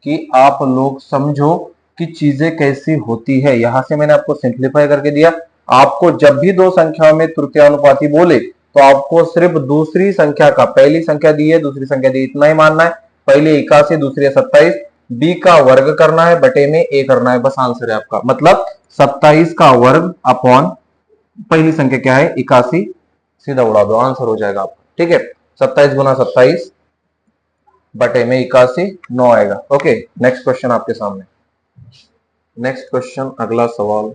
कि आप लोग समझो कि चीजें कैसी होती है। यहां से मैंने आपको सिंप्लीफाई करके दिया। आपको जब भी दो संख्याओं में तृतीयानुपाती बोले तो आपको सिर्फ दूसरी संख्या का, पहली संख्या दी है दूसरी संख्या दी, इतना ही मानना है। पहले 81, दूसरी 27, बी का वर्ग करना है, बटे में ए करना है, बस आंसर है आपका। मतलब 27 का वर्ग अपॉन पहली संख्या क्या है 81, सीधा उड़ा दो, आंसर हो जाएगा आपका। ठीक है, 27 गुना 27 बटे में 81, 9 आएगा। ओके, नेक्स्ट क्वेश्चन आपके सामने। नेक्स्ट क्वेश्चन, अगला सवाल,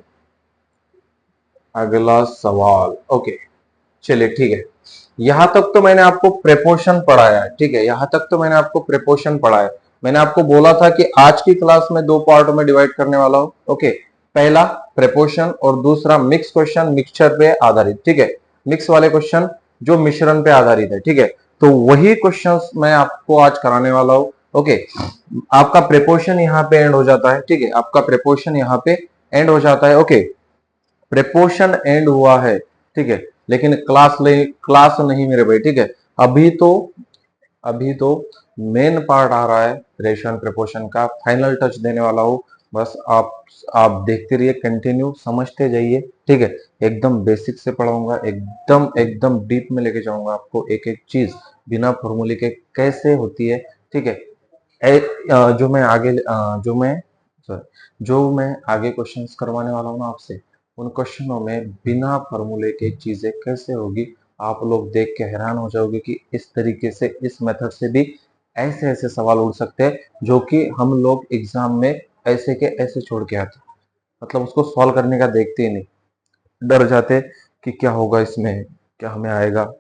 अगला सवाल। ओके, चलिए ठीक है, यहां तक तो मैंने आपको प्रेपोर्शन पढ़ाया है। ठीक है, यहां तक तो मैंने आपको प्रेपोर्शन पढ़ाया। मैंने आपको बोला था कि आज की क्लास में दो पार्ट में डिवाइड करने वाला हूं। ओके, पहला प्रेपोर्शन और दूसरा मिक्स क्वेश्चन, मिक्सचर पे आधारित। ठीक है, मिक्स वाले क्वेश्चन जो मिश्रण पे आधारित है। ठीक है, तो वही क्वेश्चंस मैं आपको आज कराने वाला हूं। ओके, आपका प्रेपोर्शन यहाँ पे एंड हो जाता है। ठीक है, आपका प्रेपोर्शन यहाँ पे एंड हो जाता है। ओके, प्रेपोर्शन एंड हुआ है। ठीक है, लेकिन क्लास नहीं मेरे भाई। ठीक है, अभी तो मेन पार्ट आ रहा है रेशियो एंड प्रेपोर्शन का, फाइनल टच देने वाला हूं। बस आप देखते रहिए, कंटिन्यू समझते जाइए। ठीक है, एकदम बेसिक से पढ़ाऊंगा, एकदम एकदम डीप में लेके जाऊंगा आपको, एक एक चीज बिना फॉर्मूले के कैसे होती है। ठीक है, जो मैं आगे जो मैं आगे क्वेश्चंस करवाने वाला हूँ ना आपसे, उन क्वेश्चनों में बिना फॉर्मूले के चीजें कैसे होगी आप लोग देख के हैरान हो जाओगे कि इस तरीके से, इस मेथड से भी ऐसे ऐसे सवाल उड़ सकते हैं जो कि हम लोग एग्जाम में ऐसे के ऐसे छोड़ के आते, मतलब उसको सॉल्व करने का देखते ही नहीं, डर जाते कि क्या होगा इसमें, क्या हमें आएगा।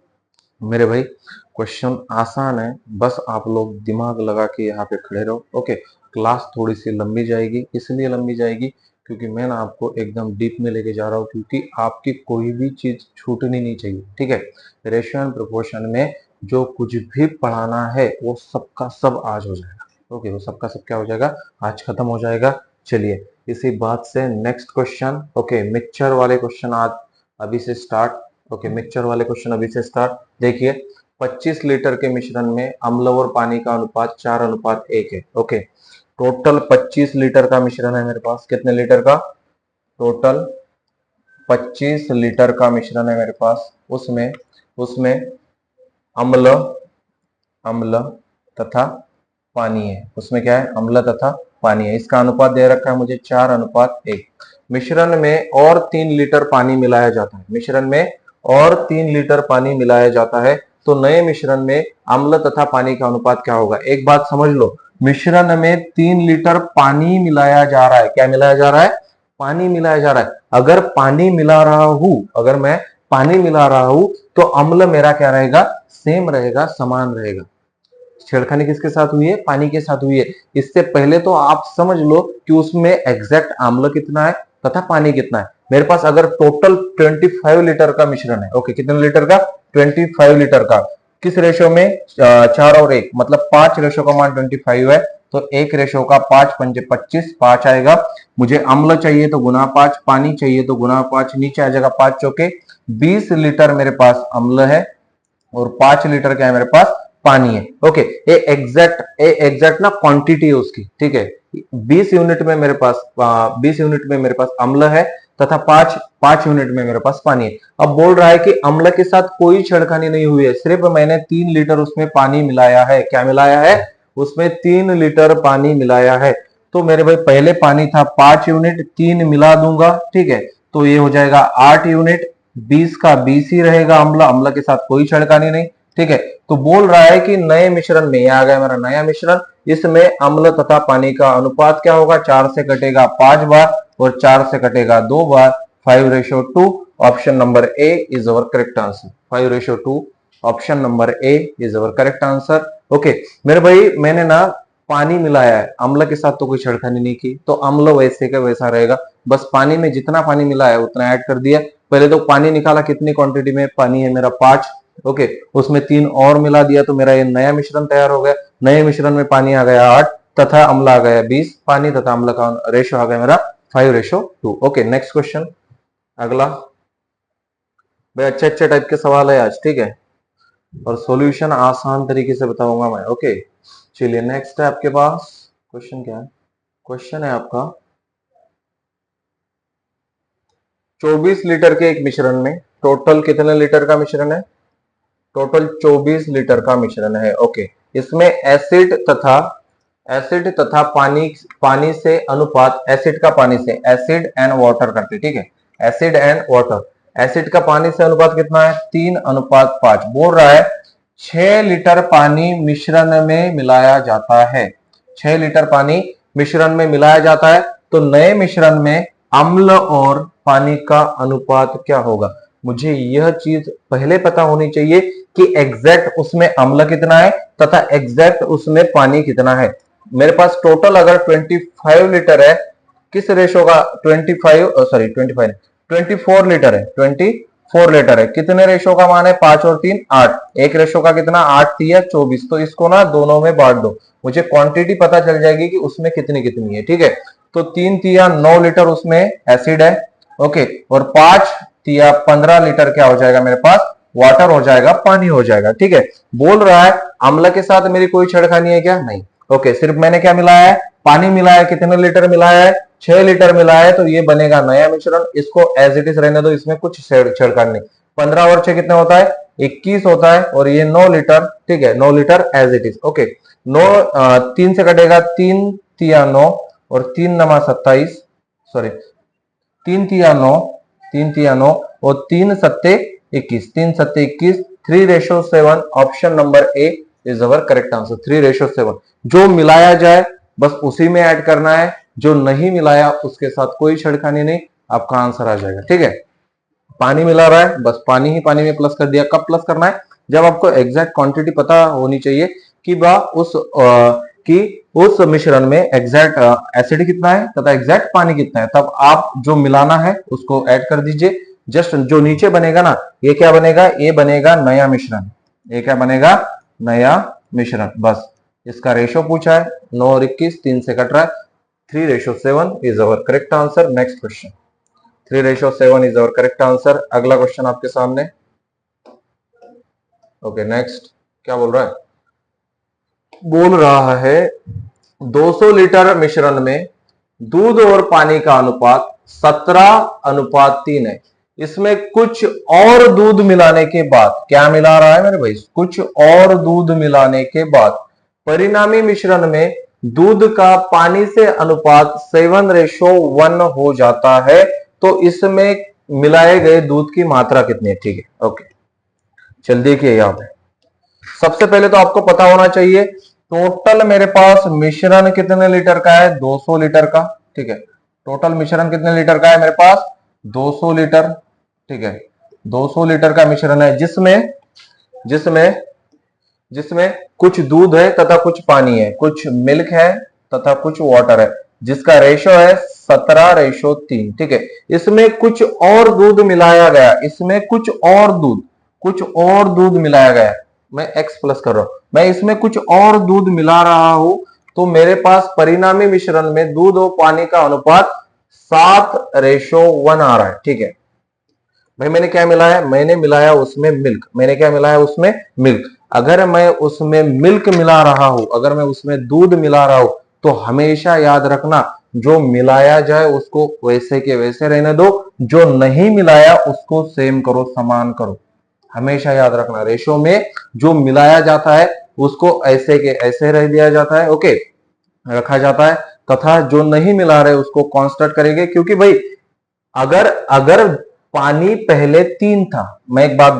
मेरे भाई क्वेश्चन आसान है, बस आप लोग दिमाग लगा के यहाँ पे खड़े रहो। ओके, क्लास थोड़ी सी लंबी जाएगी, इसलिए लंबी जाएगी क्योंकि मैं ना आपको एकदम डीप में लेके जा रहा हूँ, क्योंकि आपकी कोई भी चीज छूटनी नहीं चाहिए। ठीक है, रेशियो एंड प्रोपोर्शन में जो कुछ भी पढ़ाना है वो सबका सब आज हो जाएगा। ओके, वो सबका सब क्या हो जाएगा, आज खत्म हो जाएगा। चलिए, इसी बात से नेक्स्ट क्वेश्चन। ओके, मिक्सचर वाले क्वेश्चन आज अभी से स्टार्ट। ओके, मिक्सचर वाले क्वेश्चन अभी से स्टार्ट। देखिए, 25 लीटर के मिश्रण में अम्ल और पानी का अनुपात 4:1 है। ओके, टोटल 25 लीटर का मिश्रण है मेरे पास। कितने लीटर का? टोटल 25 लीटर का मिश्रण है मेरे पास। उसमें उसमें अम्ल अम्ल तथा पानी है। उसमें क्या है? अम्ल तथा पानी है। इसका अनुपात दे रखा है मुझे 4:1। मिश्रण में और 3 लीटर पानी मिलाया जाता है। मिश्रण में और 3 लीटर पानी मिलाया जाता है तो नए मिश्रण में अम्ल तथा पानी का अनुपात क्या होगा? एक बात समझ लो, मिश्रण में 3 लीटर पानी मिलाया जा रहा है। क्या मिलाया जा रहा है? पानी मिलाया जा रहा है। अगर पानी मिला रहा हूं, अगर मैं पानी मिला रहा हूं तो अम्ल मेरा क्या रहेगा? सेम रहेगा, समान रहेगा। छेड़खानी किसके साथ हुई है? पानी के साथ हुई है। इससे पहले तो आप समझ लो कि उसमें एग्जैक्ट अम्ल कितना है तथा पानी कितना है। मेरे पास अगर टोटल 25 लीटर का मिश्रण है, ओके, कितने लीटर का? 25 लीटर का। किस रेशो में? 4:1, मतलब 5 रेशो का मान 25 है तो 1 रेशो का 5 पंजे 25, 5 आएगा। मुझे अम्ल चाहिए तो गुना 5, पानी चाहिए तो गुना 5, नीचे आ जाएगा 5 चौके 20 लीटर मेरे पास अम्ल है और 5 लीटर क्या है मेरे पास? पानी है। ओके, ये एग्जैक्ट ना क्वांटिटी है उसकी, ठीक है। 20 यूनिट में मेरे पास 20 यूनिट में मेरे पास अम्ल है तथा 5 यूनिट में मेरे पास पानी है। अब बोल रहा है कि अम्ल के साथ कोई छेड़खानी नहीं हुई है, सिर्फ मैंने 3 लीटर उसमें पानी मिलाया है। क्या मिलाया है? उसमें 3 लीटर पानी मिलाया है। तो मेरे भाई पहले पानी था 5 यूनिट, 3 मिला दूंगा, ठीक है, तो ये हो जाएगा 8 यूनिट। 20 का 20 ही रहेगा अम्ल, अम्ल के साथ कोई छेड़खानी नहीं, ठीक है। तो बोल रहा है कि नए मिश्रण में, यह आ गया मेरा नया मिश्रण, इसमें अम्ल तथा पानी का अनुपात क्या होगा? 4 से कटेगा 5 बार और 4 से कटेगा 2 बार, 5:2। Option number A is our correct answer. 5:2, option number A is our correct answer. Okay मेरे भाई, मैंने ना पानी मिलाया है, अम्ल के साथ तो कोई छेड़खानी नहीं की, तो अम्ल वैसे का वैसा रहेगा। बस पानी में जितना पानी मिला है उतना ऐड कर दिया। पहले तो पानी निकाला, कितनी क्वांटिटी में पानी है मेरा? 5, ओके, उसमें 3 और मिला दिया तो मेरा ये नया मिश्रण तैयार हो गया। नए मिश्रण में पानी आ गया 8 तथा अम्ल आ गया 20। पानी तथा अम्ल का रेशो आ गया मेरा 5:2। ओके, नेक्स्ट क्वेश्चन, अगला। भाई अच्छे अच्छे टाइप के सवाल है आज, ठीक है, और सॉल्यूशन आसान तरीके से बताऊंगा मैं। ओके चलिए, नेक्स्ट है आपके पास क्वेश्चन। क्या है? क्वेश्चन है आपका 24 लीटर के एक मिश्रण में टोटल कितने लीटर का मिश्रण है? टोटल 24 लीटर का मिश्रण है। ओके, इसमें एसिड तथा पानी से अनुपात, एसिड का पानी से, एसिड एंड वाटर करते, ठीक है, एसिड एंड वाटर। एसिड का पानी से अनुपात कितना है? 3:5। बोल रहा है 6 लीटर पानी मिश्रण में मिलाया जाता है। 6 लीटर पानी मिश्रण में मिलाया जाता है तो नए मिश्रण में अम्ल और पानी का अनुपात क्या होगा? मुझे यह चीज पहले पता होनी चाहिए कि एग्जैक्ट उसमें अम्ल कितना है तथा एग्जैक्ट उसमें पानी कितना है। मेरे पास टोटल अगर 25 लीटर है, किस रेशो का? 25, सॉरी 25, 24 लीटर है। 24 लीटर है, कितने रेशो का मान है? 5 और 3 8। एक रेशो का कितना? 8 3 24। तो इसको ना दोनों में बांट दो, मुझे क्वांटिटी पता चल जाएगी कि उसमें कितनी कितनी है, ठीक है। तो 3 3 9 लीटर उसमें एसिड है, ओके, और 5 3 15 लीटर क्या हो जाएगा मेरे पास? वाटर हो जाएगा, पानी हो जाएगा, ठीक है। बोल रहा है अम्ल के साथ मेरी कोई छेड़खानी है क्या? नहीं। ओके, सिर्फ मैंने क्या मिलाया है? पानी मिलाया है। कितने लीटर मिलाया है? 6 लीटर मिलाया है, तो ये बनेगा नया मिश्रण। इसको एज इट इज रहने दो, इसमें कुछ छेड़खानी नहीं। 15 और 6 कितने होता है? 21 होता है, और ये 9 लीटर, ठीक है, 9 litre as it is. Okay, 9 3 से कटेगा, 3 3 9 और 3 नमा 27, सॉरी 3 3 9, 3 3 9 और 3 सत्ते 21, 3 सत्ते 21, 3:7। Option number A is our correct answer. 3:7, जो मिलाया जाए बस उसी में ऐड करना है, जो नहीं मिलाया उसके साथ कोई छेड़खानी नहीं, आपका आंसर आ जाएगा, ठीक है। पानी मिला रहा है, बस पानी ही पानी में प्लस कर दिया। कब प्लस करना है? जब आपको एग्जैक्ट क्वांटिटी पता होनी चाहिए कि उस मिश्रण में एग्जैक्ट एसिड कितना है तथा एग्जैक्ट पानी कितना है, तब आप जो मिलाना है उसको ऐड कर दीजिए। जस्ट जो नीचे बनेगा ना, ये क्या बनेगा? ये बनेगा नया मिश्रण। ये क्या बनेगा? नया मिश्रण। बस इसका रेशो पूछा है, 9 और 21, 3 से कट रहा है। 3:7 is our correct answer. Next question, 3:7 is our correct answer. अगला क्वेश्चन आपके सामने। ओके नेक्स्ट, क्या बोल रहा है? बोल रहा है 200 लीटर मिश्रण में दूध और पानी का अनुपात 17:3 है। इसमें कुछ और दूध मिलाने के बाद, क्या मिला रहा है मेरे भाई, कुछ और दूध मिलाने के बाद परिणामी मिश्रण में दूध का पानी से अनुपात 7:1 हो जाता है। तो इसमें मिलाए गए दूध की मात्रा कितनी है? ठीक है, ओके, चल देखिए यहां पे सबसे पहले तो आपको पता होना चाहिए टोटल मेरे पास मिश्रण कितने लीटर का है? 200 लीटर का। ठीक है, टोटल मिश्रण कितने लीटर का है मेरे पास? 200 लीटर। ठीक है, 200 लीटर का मिश्रण है जिसमें जिसमें जिसमें कुछ दूध है तथा कुछ पानी है, कुछ मिल्क है तथा कुछ वाटर है, जिसका रेशो है 17:3। ठीक है, इसमें कुछ और दूध मिलाया गया, इसमें कुछ और दूध मिलाया गया। मैं x प्लस कर रहा हूं, मैं इसमें कुछ और दूध मिला रहा हूं, तो मेरे पास परिणामी मिश्रण में दूध और पानी का अनुपात 7:1 आ रहा है। ठीक है भाई, मैंने क्या मिलाया? मैंने मिलाया उसमें मिल्क। मैंने क्या मिलाया? उसमें मिल्क। अगर मैं उसमें मिल्क मिला रहा हूं, अगर मैं उसमें दूध मिला रहा हूं, तो हमेशा याद रखना जो मिलाया जाए उसको वैसे के वैसे रहने दो, जो नहीं मिलाया उसको सेम करो, समान करो। हमेशा याद रखना रेशो में जो मिलाया जाता है उसको ऐसे के ऐसे रह दिया जाता है, ओके, रखा जाता है, तथा जो नहीं मिला रहे उसको कांस्टेंट करेंगे। क्योंकि भाई अगर अगर पानी पहले 3 था, मैं एक बात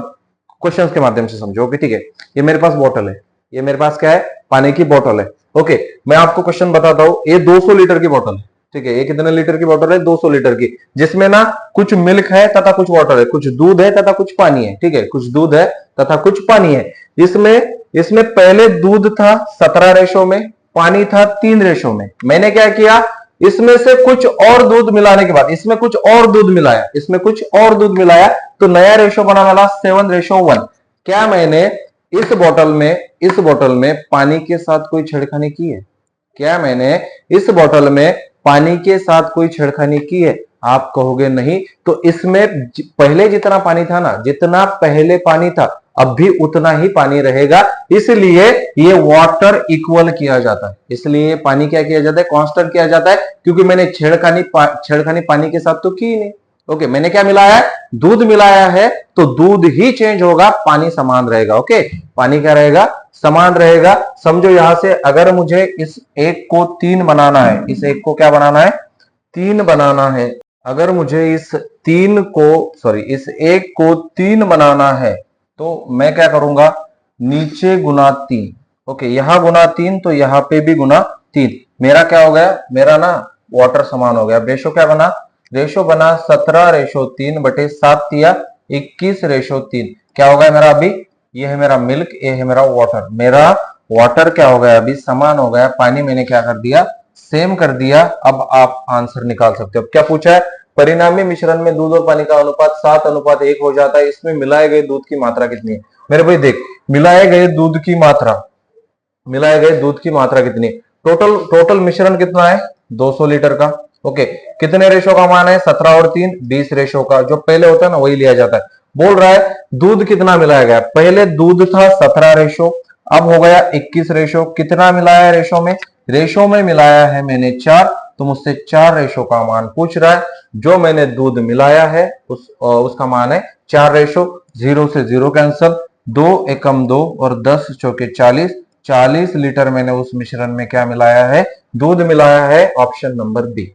क्वेश्चंस के माध्यम से समझो, ठीक है, ये मेरे पास बोतल है, ये मेरे पास क्या है? पानी की बोतल है। ओके, मैं आपको क्वेश्चन बताता हूं, ये 200 लीटर की बोतल है। ठीक है, ये कितने लीटर की बोतल है? 200 लीटर की, जिसमें ना कुछ मिल्क है तथा कुछ वाटर है, कुछ दूध है तथा कुछ पानी है। ठीक है, कुछ दूध है तथा कुछ पानी है। इसमें पहले दूध था 17 रेशो में, पानी था 3 रेशो में। मैंने क्या किया? इसमें से कुछ और दूध मिलाने के बाद इसमें कुछ और दूध मिलाया, इसमें कुछ और दूध मिलाया, तो नया रेशो बना वाला 7:1। क्या मैंने इस बोतल में पानी के साथ कोई छेड़खानी की है? क्या मैंने इस बोतल में पानी के साथ कोई छेड़खानी की है? आप कहोगे नहीं। तो इसमें पहले जितना पानी था ना, जितना पहले पानी था, अब भी उतना ही पानी रहेगा। इसलिए ये वाटर इक्वल किया जाता है, इसलिए पानी क्या किया जाता है? कांस्टेंट किया जाता है, क्योंकि मैंने छेड़खानी पानी के साथ तो की नहीं। ओके, मैंने क्या मिलाया है? दूध मिलाया है, तो दूध ही चेंज होगा, पानी समान रहेगा। ओके, पानी क्या रहेगा? समान रहेगा। समझो यहां से अगर मुझे इस एक को 3 बनाना है, इस एक को क्या बनाना है? 3 बनाना है। अगर मुझे इस इस एक को 3 बनाना है, तो मैं क्या करूंगा? नीचे गुना 3। ओके, यहां गुना 3, तो यहां पे भी गुना 3। मेरा क्या हो गया? मेरा ना वाटर समान हो गया। रेशो क्या बना? रेशो बना 17:3/7 दिया 21:3। क्या हो गया मेरा? अभी ये है मेरा मिल्क, ये है मेरा वाटर। मेरा वाटर क्या हो गया? अभी समान हो गया। पानी मैंने क्या कर दिया? सेम कर दिया। अब आप आंसर निकाल सकते हो। क्या पूछा है? परिणामी मिश्रण में दूध और पानी का अनुपात 7:1 हो जाता है। इसमें मिलाए गए दूध की मात्रा कितनी है? मेरे भाई देख, मिलाए गए दूध की मात्रा कितनी? टोटल मिश्रण कितना है? 200 लीटर का। ओके, कितने रेशो का मान है? 17 और 3 20 रेशो का। जो पहले होता है ना वही लिया जाता है। बोल रहा है दूध कितना मिलाया गया? पहले दूध था 17 रेशो, अब हो गया 21 रेशो। कितना मिलाया रेशो में? रेशो में मिलाया है मैंने 4, तो मुझसे 4 रेशो का मान पूछ रहा है। जो मैंने दूध मिलाया है उसका मान है 4 रेशो। 0 से 0 कैंसल, 2 एकम 2 और 10 चौके 40। 40 लीटर मैंने उस मिश्रण में क्या मिलाया है? दूध मिलाया है। ऑप्शन नंबर बी,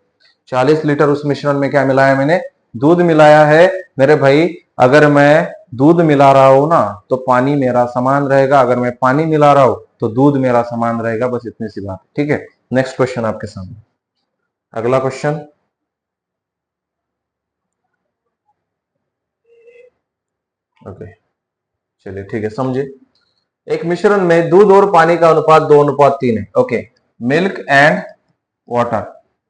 40 लीटर उस मिश्रण में क्या मिलाया मैंने? दूध मिलाया है। मेरे भाई अगर मैं दूध मिला रहा हूं ना, तो पानी मेरा समान रहेगा। अगर मैं पानी मिला रहा हूं तो दूध मेरा समान रहेगा। बस इतनी सी बात, ठीक है। नेक्स्ट क्वेश्चन आपके सामने, अगला क्वेश्चन। ओके, चलिए ठीक है, समझे। एक मिश्रण में दूध और पानी का अनुपात 2:3 है। ओके, मिल्क एंड वाटर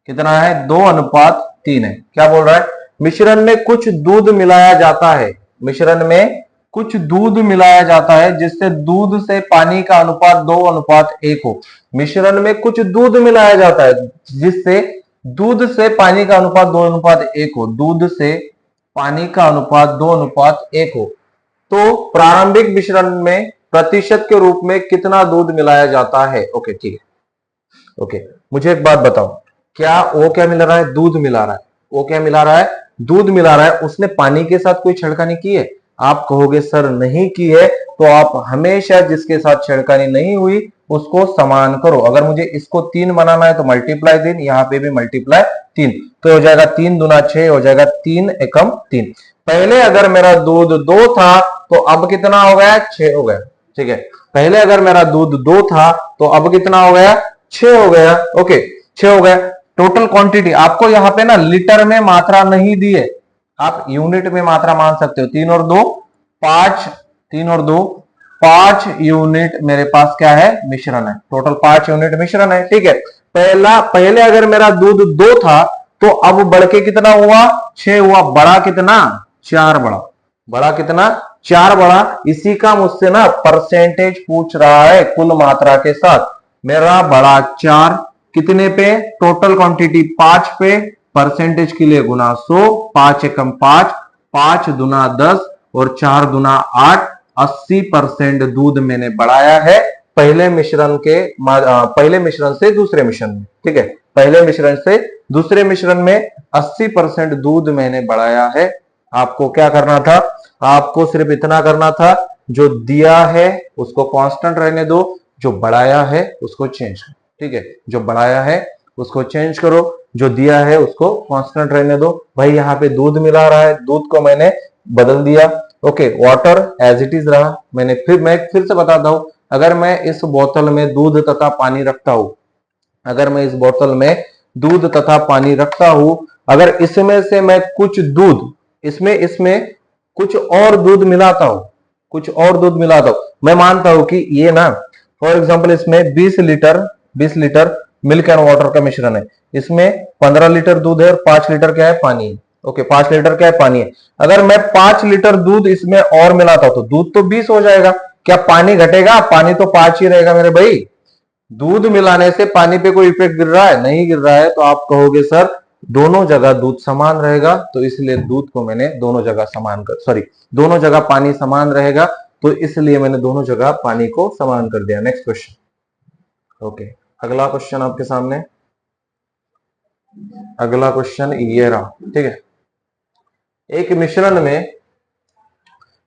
कितना है? 2:3 है। क्या बोल रहा है? मिश्रण में कुछ दूध मिलाया जाता है, मिश्रण में कुछ दूध मिलाया जाता है जिससे दूध से पानी का अनुपात 2:1 हो। मिश्रण में कुछ दूध मिलाया जाता है जिससे दूध से पानी का अनुपात 2:1 हो। दूध से पानी का अनुपात 2:1 हो, तो प्रारंभिक मिश्रण में प्रतिशत के रूप में कितना दूध मिलाया जाता है? ओके, ठीक है। ओके, मुझे एक बात बताओ, क्या वो क्या मिला रहा है? दूध मिला रहा है। वो क्या मिला रहा है? दूध मिला रहा है। उसने पानी के साथ कोई छेड़खानी की है? आप कहोगे सर नहीं की है, तो आप हमेशा जिसके साथ छेड़खानी नहीं हुई उसको समान करो। अगर मुझे इसको 3 बनाना है तो मल्टीप्लाई 3, यहाँ पे भी मल्टीप्लाई 3, तो हो जाएगा 3 दूना 6, हो जाएगा 3 एकम 3। पहले अगर मेरा दूध 2 था तो अब कितना हो गया? 6 हो गया। ठीक है, पहले अगर मेरा दूध 2 था तो अब कितना हो गया? 6 हो गया। ओके, 6 हो गया। टोटल क्वांटिटी आपको यहाँ पे ना लीटर में मात्रा नहीं दी है, आप यूनिट में मात्रा मान सकते हो। 3 और 2 5, 3 और 2 5 यूनिट मेरे पास क्या है? मिश्रण है। टोटल 5 यूनिट मिश्रण है। ठीक है, पहले अगर मेरा दूध 2 था तो अब बढ़ के कितना हुआ? 6 हुआ। बड़ा कितना? 4 बड़ा। बड़ा कितना? 4 बड़ा। इसी का मुझसे ना परसेंटेज पूछ रहा है कुल मात्रा के साथ। मेरा बड़ा 4 कितने पे? टोटल क्वांटिटी 5 पे, परसेंटेज के लिए गुना 100, 5 एकम 5, 5 दुना 10 और 4 दुना 8, 80% दूध मैंने बढ़ाया है पहले मिश्रण से दूसरे मिश्रण में। ठीक है, पहले मिश्रण से दूसरे मिश्रण में 80% दूध मैंने बढ़ाया है। आपको क्या करना था? आपको सिर्फ इतना करना था, जो दिया है उसको कांस्टेंट रहने दो, जो बढ़ाया है उसको चेंज करो। ठीक है, जो बढ़ाया है उसको चेंज करो, जो दिया है उसको कांस्टेंट रहने दो। भाई यहाँ पे दूध मिला रहा है, दूध को मैंने बदल दिया। Okay, water as it is रहा। मैं फिर से बताता हूं, अगर मैं इस बोतल में दूध तथा पानी रखता हूं, अगर मैं इस बोतल में दूध तथा पानी रखता हूं, अगर इसमें से मैं कुछ दूध इसमें कुछ और दूध मिलाता हूं, कुछ और दूध मिलाता हूं, मैं मानता हूं कि ये ना फॉर एग्जांपल इसमें 20 लीटर मिल्क एंड वाटर का मिश्रण है, इसमें 15 लीटर दूध है और 5 लीटर क्या है? पानी है। ओके, 5 लीटर क्या है? पानी है। अगर मैं 5 लीटर दूध इसमें और मिलाता हूं तो दूध तो 20 हो जाएगा। क्या पानी घटेगा? पानी तो 5 ही रहेगा मेरे भाई। दूध मिलाने से पानी पे कोई इफेक्ट गिर रहा है? नहीं गिर रहा है। तो आप कहोगे सर दोनों जगह दूध समान रहेगा, तो इसलिए दूध को मैंने दोनों जगह दोनों जगह पानी समान रहेगा, तो इसलिए मैंने दोनों जगह पानी को समान कर दिया। Next question. ओके, अगला क्वेश्चन आपके सामने, अगला क्वेश्चन ये रहा। ठीक है, एक मिश्रण में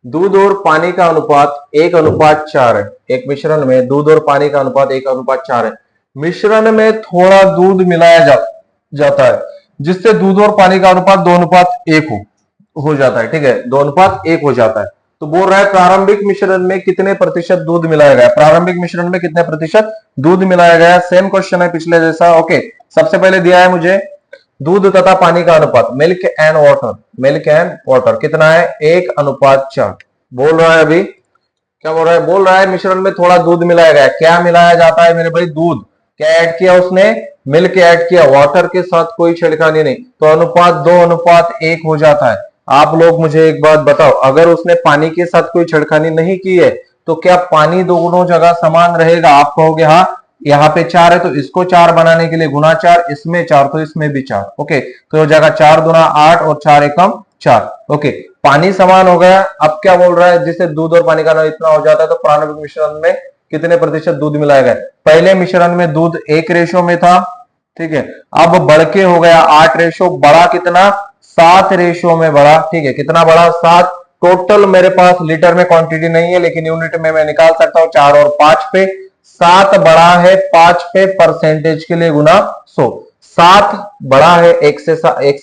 दूध और पानी का अनुपात 1:4 है। एक मिश्रण में दूध और पानी का अनुपात 1:4 है। मिश्रण में थोड़ा दूध मिलाया जाता है, जिससे दूध और पानी का अनुपात 2:1 हो जाता है। ठीक है, 2:1 हो जाता है। तो बोल रहा है प्रारंभिक मिश्रण में कितने प्रतिशत दूध मिलाया गया? प्रारंभिक मिश्रण में कितने प्रतिशत दूध मिलाया गया? सेम क्वेश्चन है पिछले जैसा। ओके, सबसे पहले दिया है मुझे दूध तथा पानी का अनुपात, मिल्क एंड वाटर कितना है? 1:4 बोल रहा है। अभी क्या बोल रहा है? बोल रहा है मिश्रण में थोड़ा दूध मिलाया गया। क्या मिलाया जाता है मेरे भाई? दूध। क्या ऐड किया उसने? मिल्क ऐड किया। वाटर के साथ कोई छेड़खानी नहीं, तो अनुपात 2:1 हो जाता है। आप लोग मुझे एक बात बताओ, अगर उसने पानी के साथ कोई छेड़खानी नहीं की है तो क्या पानी दोनों जगह समान रहेगा? आप कहोगे हाँ, यहाँ पे 4 है तो इसको 4 बनाने के लिए गुना 4, इसमें 4 तो इसमें भी 4। ओके, तो हो जाएगा 4 दूना 8 और 4 एकम 4। ओके, पानी समान हो गया। अब क्या बोल रहा है? जिससे दूध और पानी का इतना हो जाता है, तो प्रारंभिक मिश्रण में कितने प्रतिशत दूध मिलाया गया? पहले मिश्रण में दूध 1 रेशो में था। ठीक है, अब बढ़ के हो गया 8 रेशो। बड़ा कितना? 7 रेशो में बढ़ा। ठीक है, कितना बढ़ा? 7। टोटल मेरे पास लीटर में क्वांटिटी नहीं है, लेकिन यूनिट में मैं निकाल सकता हूं। 4 और 5 पे 7 बड़ा है 5 पे, परसेंटेज के लिए गुना 100। 7 बड़ा है 1 से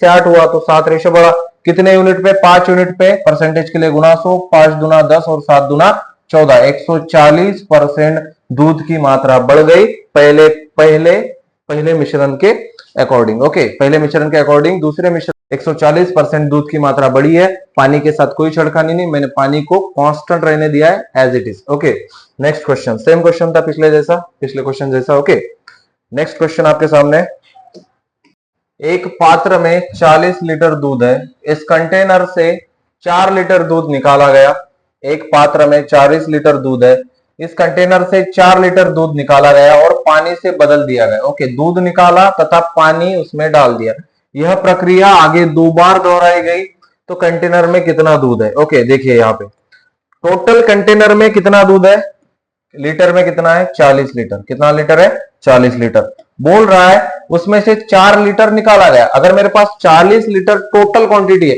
8 हुआ, तो 7 रेशो बढ़ा। कितने यूनिट पे? 5 यूनिट पे, परसेंटेज के लिए गुना 100। 5 दुना 10 और 7 दुना 14, 140% दूध की मात्रा बढ़ गई पहले मिश्रण के अकॉर्डिंग। ओके, पहले मिश्रण के अकॉर्डिंग दूसरे मिश्रण 140% दूध की मात्रा बढ़ी है। पानी के साथ कोई छेड़खानी नहीं, मैंने पानी को कांस्टेंट रहने दिया है as it is. Okay, next question. Same question था पिछले क्वेश्चन जैसा। ओके, नेक्स्ट क्वेश्चन आपके सामने। एक पात्र में 40 लीटर दूध है। इस कंटेनर से 4 लीटर दूध निकाला गया। एक पात्र में 40 लीटर दूध है, इस कंटेनर से 4 लीटर दूध निकाला गया और पानी से बदल दिया गया। ओके, दूध निकाला तथा पानी उसमें डाल दिया। यह प्रक्रिया आगे 2 बार दोहराई गई, तो कंटेनर में कितना दूध है? ओके, देखिए यहाँ पे टोटल कंटेनर में कितना दूध है? लीटर में कितना है 40 लीटर, कितना लीटर है 40 लीटर। बोल रहा है उसमें से 4 लीटर निकाला गया। अगर मेरे पास 40 लीटर टोटल क्वांटिटी है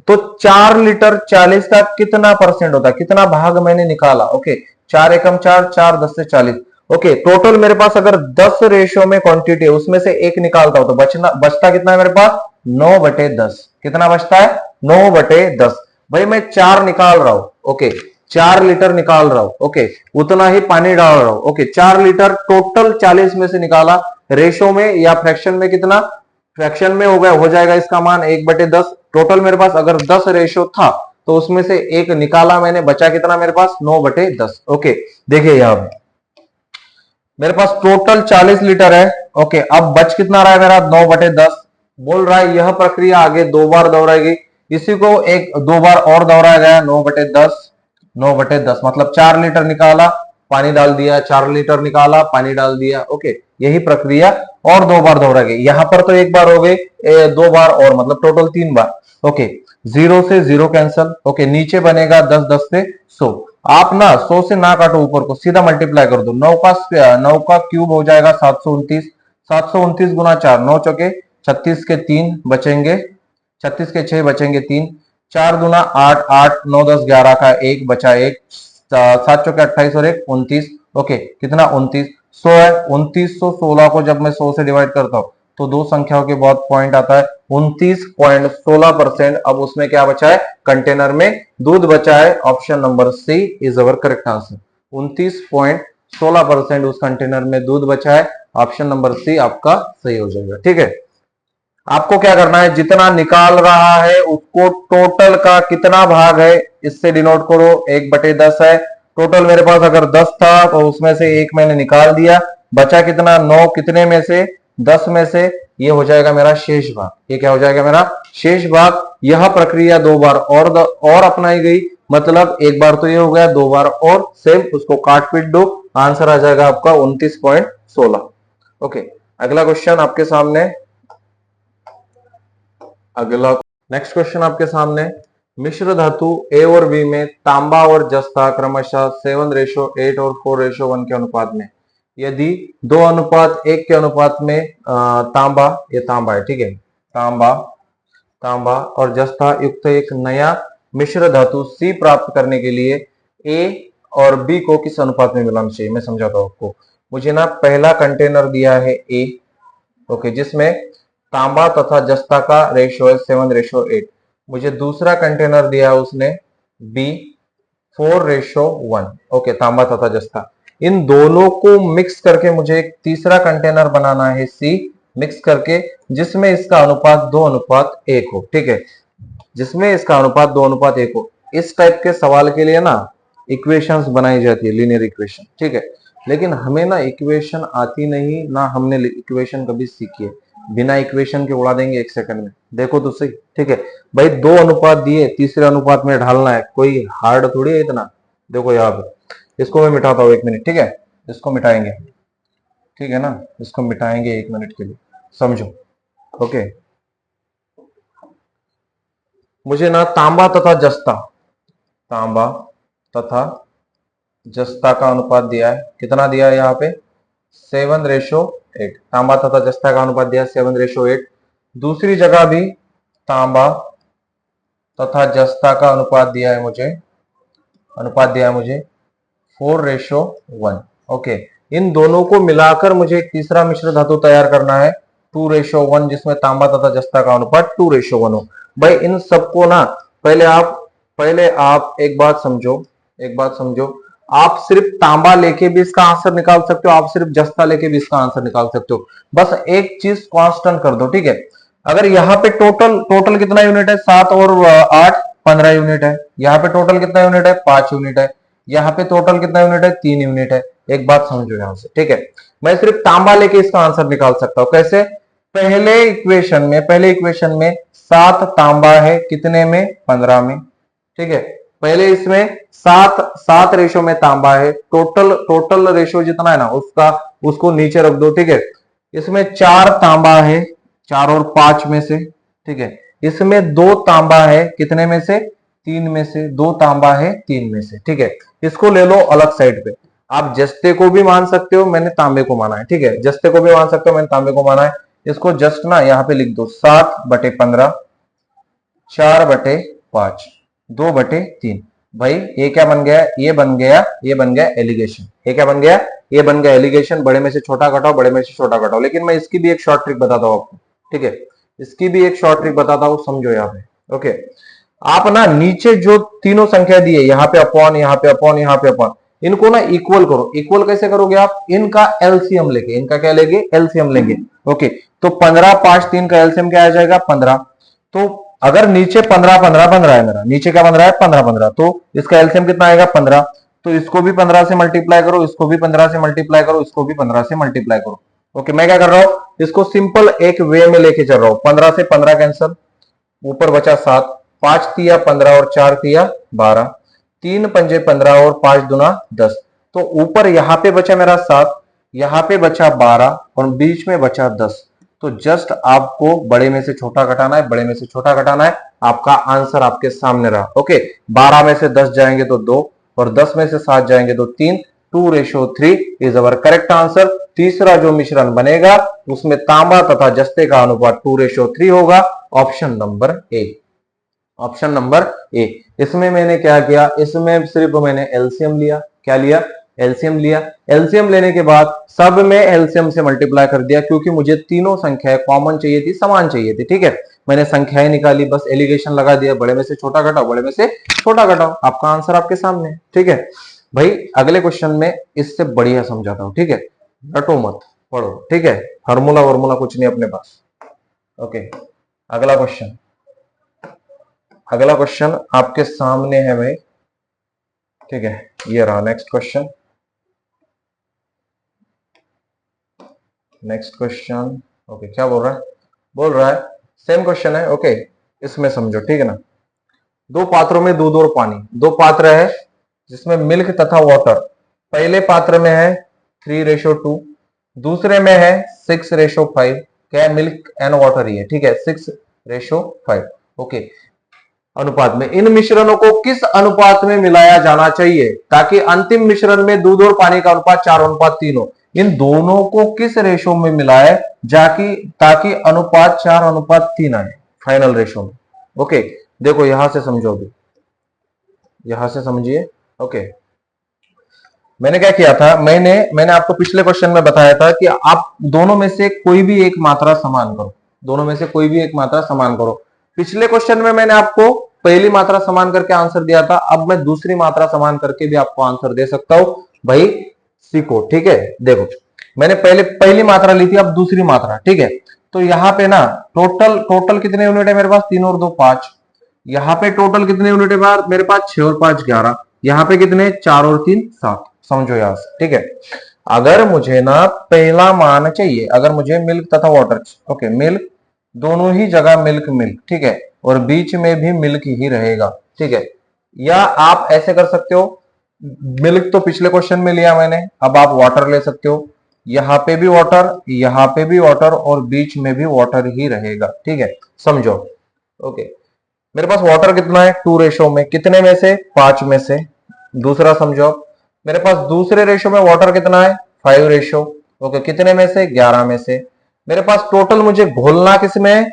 तो 4 लीटर 40 का कितना परसेंट होता है, कितना भाग मैंने निकाला। ओके 4 एकम 4, 4 10 से 40। ओके टोटल मेरे पास अगर 10 रेशो में क्वांटिटी है उसमें से एक निकालता हूं तो बचता कितना है मेरे पास 9/10। कितना बचता है 9/10। भाई मैं 4 निकाल रहा हूं। ओके 4 लीटर निकाल रहा हूं। ओके उतना ही पानी डाल रहा हूं। ओके 4 लीटर टोटल 40 में से निकाला, रेशो में या फ्रैक्शन में कितना, फ्रैक्शन में हो गया, हो जाएगा इसका मान 1/10। टोटल मेरे पास अगर 10 रेशो था तो उसमें से एक निकाला मैंने, बचा कितना मेरे पास 9/10। ओके देखिए यहां पे मेरे पास टोटल 40 लीटर है। ओके अब बच कितना रहा है मेरा 9/10। बोल रहा है यह प्रक्रिया आगे 2 बार दोहराएगी, इसी को एक 2 बार और दोहराया गया 9/10। 9/10 मतलब 4 लीटर निकाला पानी डाल दिया, 4 लीटर निकाला पानी डाल दिया। ओके यही प्रक्रिया और 2 बार दोहराएगी। यहां पर तो एक बार हो गई, 2 बार और मतलब टोटल 3 बार। ओके 0 से 0 कैंसल। ओके नीचे बनेगा 10, 10 से 100। आप ना 100 से ना काटो, ऊपर को सीधा मल्टीप्लाई कर दो। 9 का क्यूब हो जाएगा 729। 729 गुना 4, 9 चौके 36 के 3 बचेंगे, 36 के 6 बचेंगे 3, 4 गुना 8, 8 9 10 11 का 1 बचा 1, 7 चौके 28 और 1 29। ओके कितना 29। 100 है, 2916 को जब मैं 100 से डिवाइड करता हूं तो दो संख्याओं के बाद पॉइंट आता है 29.16%। अब उसमें क्या बचा है, कंटेनर में दूध बचा है। Option number C is our correct answer. 29.16% उस कंटेनर में दूध बचा है। ऑप्शन नंबर सी आपका सही हो जाएगा। ठीक है आपको क्या करना है, जितना निकाल रहा है उसको टोटल का कितना भाग है इससे डिनोट करो। 1/10 है। टोटल मेरे पास अगर 10 था तो उसमें से एक मैंने निकाल दिया, बचा कितना 9, कितने में से 10 में से, ये हो जाएगा मेरा शेष भाग। ये क्या हो जाएगा मेरा शेष भाग। यह प्रक्रिया 2 बार और अपनाई गई, मतलब एक बार तो ये हो गया, 2 बार और सेम उसको काट पीट दो, आंसर आ जाएगा आपका 29.16। ओके अगला क्वेश्चन आपके सामने, अगला नेक्स्ट क्वेश्चन आपके सामने। मिश्र धातु ए और बी में तांबा और जस्ता क्रमशः 7:8 और 4:1 के अनुपात में, यदि 2:1 के अनुपात में तांबा, ये तांबा है ठीक है, तांबा और जस्ता युक्त एक नया मिश्र धातु सी प्राप्त करने के लिए ए और बी को किस अनुपात में मिलाना चाहिए। मैं समझाता हूं आपको। मुझे ना पहला कंटेनर दिया है ए, ओके जिसमें तांबा तथा जस्ता का रेशियो है 7:8। मुझे दूसरा कंटेनर दिया है उसने बी 4:1। ओके तांबा तथा जस्ता, इन दोनों को मिक्स करके मुझे एक तीसरा कंटेनर बनाना है सी, मिक्स करके जिसमें इसका अनुपात 2:1 हो। ठीक है जिसमें इसका अनुपात 2:1 हो। इस टाइप के सवाल के लिए ना इक्वेशंस बनाई जाती है, लीनियर इक्वेशन। ठीक है लेकिन हमें ना इक्वेशन आती नहीं, ना हमने इक्वेशन कभी सीखी है। बिना इक्वेशन के उड़ा देंगे 1 सेकंड में, देखो तो सही। ठीक है भाई 2 अनुपात दिए, तीसरे अनुपात में ढालना है, कोई हार्ड थोड़ी है इतना। देखो यहाँ पे इसको मैं मिटाता हूँ 1 मिनट। ठीक है इसको मिटाएंगे, ठीक है ना, इसको मिटाएंगे 1 मिनट के लिए, समझो। ओके मुझे ना तांबा तथा जस्ता का अनुपात दिया है, कितना दिया है यहाँ पे 7:8। तांबा तथा जस्ता का अनुपात दिया है 7:8। दूसरी जगह भी तांबा तथा जस्ता का अनुपात दिया है मुझे 4:1। ओके इन दोनों को मिलाकर मुझे एक तीसरा मिश्र धातु तैयार करना है 2:1, जिसमें तांबा तथा जस्ता का अनुपात 2:1 हो। भाई इन सबको ना पहले आप एक बात समझो, आप सिर्फ तांबा लेके भी इसका आंसर निकाल सकते हो, आप सिर्फ जस्ता लेके भी इसका आंसर निकाल सकते हो। बस एक चीज कांस्टेंट कर दो। ठीक है अगर यहाँ पे टोटल कितना यूनिट है 7 और 8 15 यूनिट है। यहाँ पे टोटल कितना यूनिट है 5 यूनिट है। यहाँ पे टोटल कितना यूनिट है 3 यूनिट है। एक बात समझो यहां से। ठीक है मैं सिर्फ तांबा लेके इसका आंसर निकाल सकता हूं। कैसे, पहले इक्वेशन में 7 तांबा है, कितने में 15 में। ठीक है पहले इसमें 7 रेशो में तांबा है, टोटल रेशो जितना है ना उसको नीचे रख दो। ठीक है इसमें 4 तांबा है 4 और 5 में से। ठीक है इसमें 2 तांबा है, कितने में से 3 में से, 2 तांबा है 3 में से। ठीक है इसको ले लो अलग साइड पे। आप जस्ते को भी मान सकते हो, मैंने तांबे को माना है, ठीक है, जस्ते को भी मान सकते हो, मैंने तांबे को माना है। इसको जस्ट ना यहाँ पे लिख दो, 7/15, 4/5, 2/3। भाई ये क्या बन गया, ये बन गया, ये बन गया एलिगेशन। ये क्या बन गया, ये बन गया एलिगेशन। बड़े में से छोटा घटाओ, बड़े में से छोटा घटाओ। लेकिन मैं इसकी भी एक शॉर्ट ट्रिक बताता हूँ आपको, ठीक है, इसकी भी एक शॉर्ट ट्रिक बताता हूँ, समझो यहाँ पे। ओके, आप ना नीचे जो तीनों संख्या दी है, यहाँ पे अपॉन, यहाँ पे अपॉन, यहाँ पे अपॉन, इनको ना इक्वल करो। इक्वल कैसे करोगे आप, इनका एलसीएम लेके, इनका क्या लेंगे, एलसीएम लेंगे। ओके, तो 15, 5, 3 का एलसीएम क्या आ जाएगा, 15। तो अगर नीचे 15, 15, 15 है मेरा, नीचे क्या बन रहा है, 15, 15, तो इसका एलसीएम कितना आएगा, 15। तो इसको भी 15 से मल्टीप्लाई करो, इसको भी 15 से मल्टीप्लाई करो, इसको भी 15 से मल्टीप्लाई करो। ओके, मैं क्या कर रहा हूं, इसको सिंपल एक वे में लेके चल रहा हूं। 15 से 15 कैंसल, ऊपर बचा 7, 5 तिया 15 और 4 तिया 12, 3 पंजे 15 और 5 दुना 10। तो ऊपर यहां पे बचा मेरा 7, यहां पे बचा 12 और बीच में बचा 10। तो जस्ट आपको बड़े में से छोटा घटाना है, बड़े में से छोटा घटाना है। आपका आंसर आपके सामने रहा। ओके, 12 में से 10 जाएंगे तो 2 और 10 में से 7 जाएंगे तो 3, 2:3 इज अवर करेक्ट आंसर। तीसरा जो मिश्रण बनेगा उसमें तांबा तथा जस्ते का अनुपात 2:3 होगा। Option number A, option number A. इसमें मैंने क्या किया, इसमें सिर्फ मैंने एलसीएम लिया। क्या लिया, एलसीएम लिया। एलसीएम लेने के बाद सब में एलसीएम से मल्टीप्लाई कर दिया, क्योंकि मुझे तीनों संख्याएं कॉमन चाहिए थी, समान चाहिए थी, ठीक है। मैंने संख्याएं निकाली, बस एलिगेशन लगा दिया, बड़े में से छोटा घटाओ, बड़े में से छोटा घटाओ, आपका आंसर आपके सामने, ठीक है। भाई अगले क्वेश्चन में इससे बढ़िया समझाता हूं, ठीक है, रटो मत, पढ़ो, ठीक है, फार्मूला वार्मूला कुछ नहीं अपने पास। ओके, अगला क्वेश्चन, अगला क्वेश्चन आपके सामने है भाई, ठीक है, ये रहा next question. Next question, okay, क्या बोल रहा है, बोल रहा है सेम क्वेश्चन है। ओके, इसमें समझो, ठीक है ना। दो पात्रों में दूध और पानी, दो पात्र है जिसमें मिल्क तथा वाटर। पहले पात्र में है 3:2, दूसरे में है 6:5। क्या है, मिल्क एंड वाटर ही है, ठीक है, 6:5। ओके, अनुपात में इन मिश्रणों को किस अनुपात में मिलाया जाना चाहिए ताकि अंतिम मिश्रण में दूध और पानी का अनुपात 4:3 हो। इन दोनों को किस रेशो में मिलाए जाकि ताकि अनुपात 4:3 आए फाइनल रेशो में। ओके, देखो यहां से समझो, अभी यहां से समझिए। ओके, मैंने क्या किया था, मैंने आपको पिछले क्वेश्चन में बताया था कि आप दोनों में से कोई भी एक मात्रा समान करो, दोनों में से कोई भी एक मात्रा समान करो। पिछले क्वेश्चन में मैंने आपको पहली मात्रा समान करके आंसर दिया था, अब मैं दूसरी मात्रा समान करके भी आपको आंसर दे सकता हूं। भाई सीखो, ठीक है। देखो मैंने पहली मात्रा ली थी, अब दूसरी मात्रा, ठीक है। तो यहाँ पे ना टोटल कितने यूनिट है मेरे पास, 3 और 2 5। यहाँ पे टोटल कितने यूनिट है मेरे पास, 6 और 5 11। यहाँ पे कितने, 4 और 3 7। समझो यहां से, ठीक है। अगर मुझे ना पहला मान चाहिए, अगर मुझे मिल्क तथा वाटर, ओके, मिल्क दोनों ही जगह मिल्क मिल्क, ठीक है, और बीच में भी मिल्क ही रहेगा, ठीक है। या आप ऐसे कर सकते हो, मिल्क तो पिछले क्वेश्चन में लिया मैंने, अब आप वाटर ले सकते हो। यहाँ पे भी वाटर, यहाँ पे भी वाटर और बीच में भी वाटर ही रहेगा, ठीक है। समझो, ओके। मेरे पास वाटर कितना है, 2 रेशो में, कितने में से, 5 में से। दूसरा समझो, मेरे पास दूसरे रेशो में वाटर कितना है, 5 रेशो, ओके, कितने में से, 11 में से। मेरे पास टोटल मुझे घोलना किसमें है,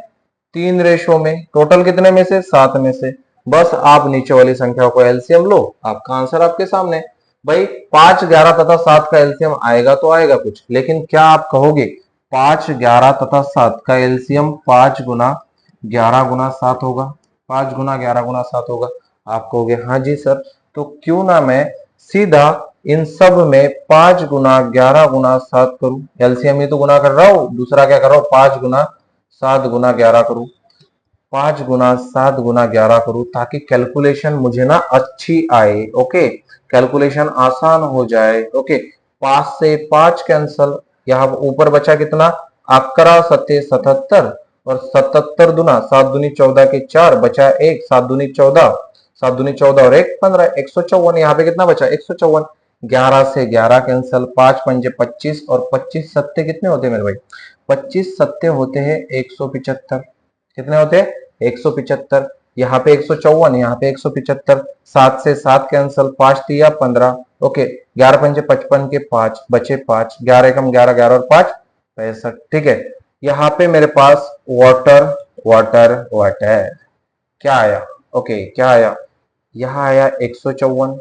3 रेशो में, टोटल कितने में से, 7 में से। बस आप नीचे वाली संख्या को एलसीएम लो, आपका आंसर आपके सामने। भाई 5, 11 तथा 7 का एलसीएम आएगा तो आएगा कुछ, लेकिन क्या आप कहोगे 5, 11 तथा 7 का एलसीएम 5 गुना 11 गुना 7 होगा, 5 गुना 11 गुना 7 होगा। आप कहोगे हाँ जी सर, तो क्यों ना मैं सीधा इन सब में 5 गुना 11 गुना 7 करूं। एलसीएम ही तो गुना कर रहा हूं, दूसरा क्या कर रहा हूं, 5 गुना 7 गुना 11 करूं, 5 गुना 7 गुना 11 करूं, ताकि कैलकुलेशन मुझे ना अच्छी आए। ओके, कैलकुलेशन आसान हो जाए। ओके, 5 से 5 कैंसल, यहाँ ऊपर बचा कितना, 11 सत्ते 77 और 77 दुना 7 दूनी 14 के 4 बचा 1, 7 दूनी 14, 7 दूनी 14 और 1 15, 154। यहाँ पे कितना बचा, 154। 11 से 11 कैंसल, 5 पंजे 25 और 25 सत्ते कितने होते हैं मेरे भाई, 25 सत्ते होते हैं 175। कितने होते हैं, 175। यहाँ पे 154, यहाँ पे 175। 7 से 7 कैंसल, 5 तिया 15 ओके 11×5 = 55 के 5 बचे 5, 11 एकम 11, 11 और 5 65। ठीक है, यहाँ पे मेरे पास वाटर वाटर वाटर क्या आया, ओके क्या आया, यहाँ आया 154,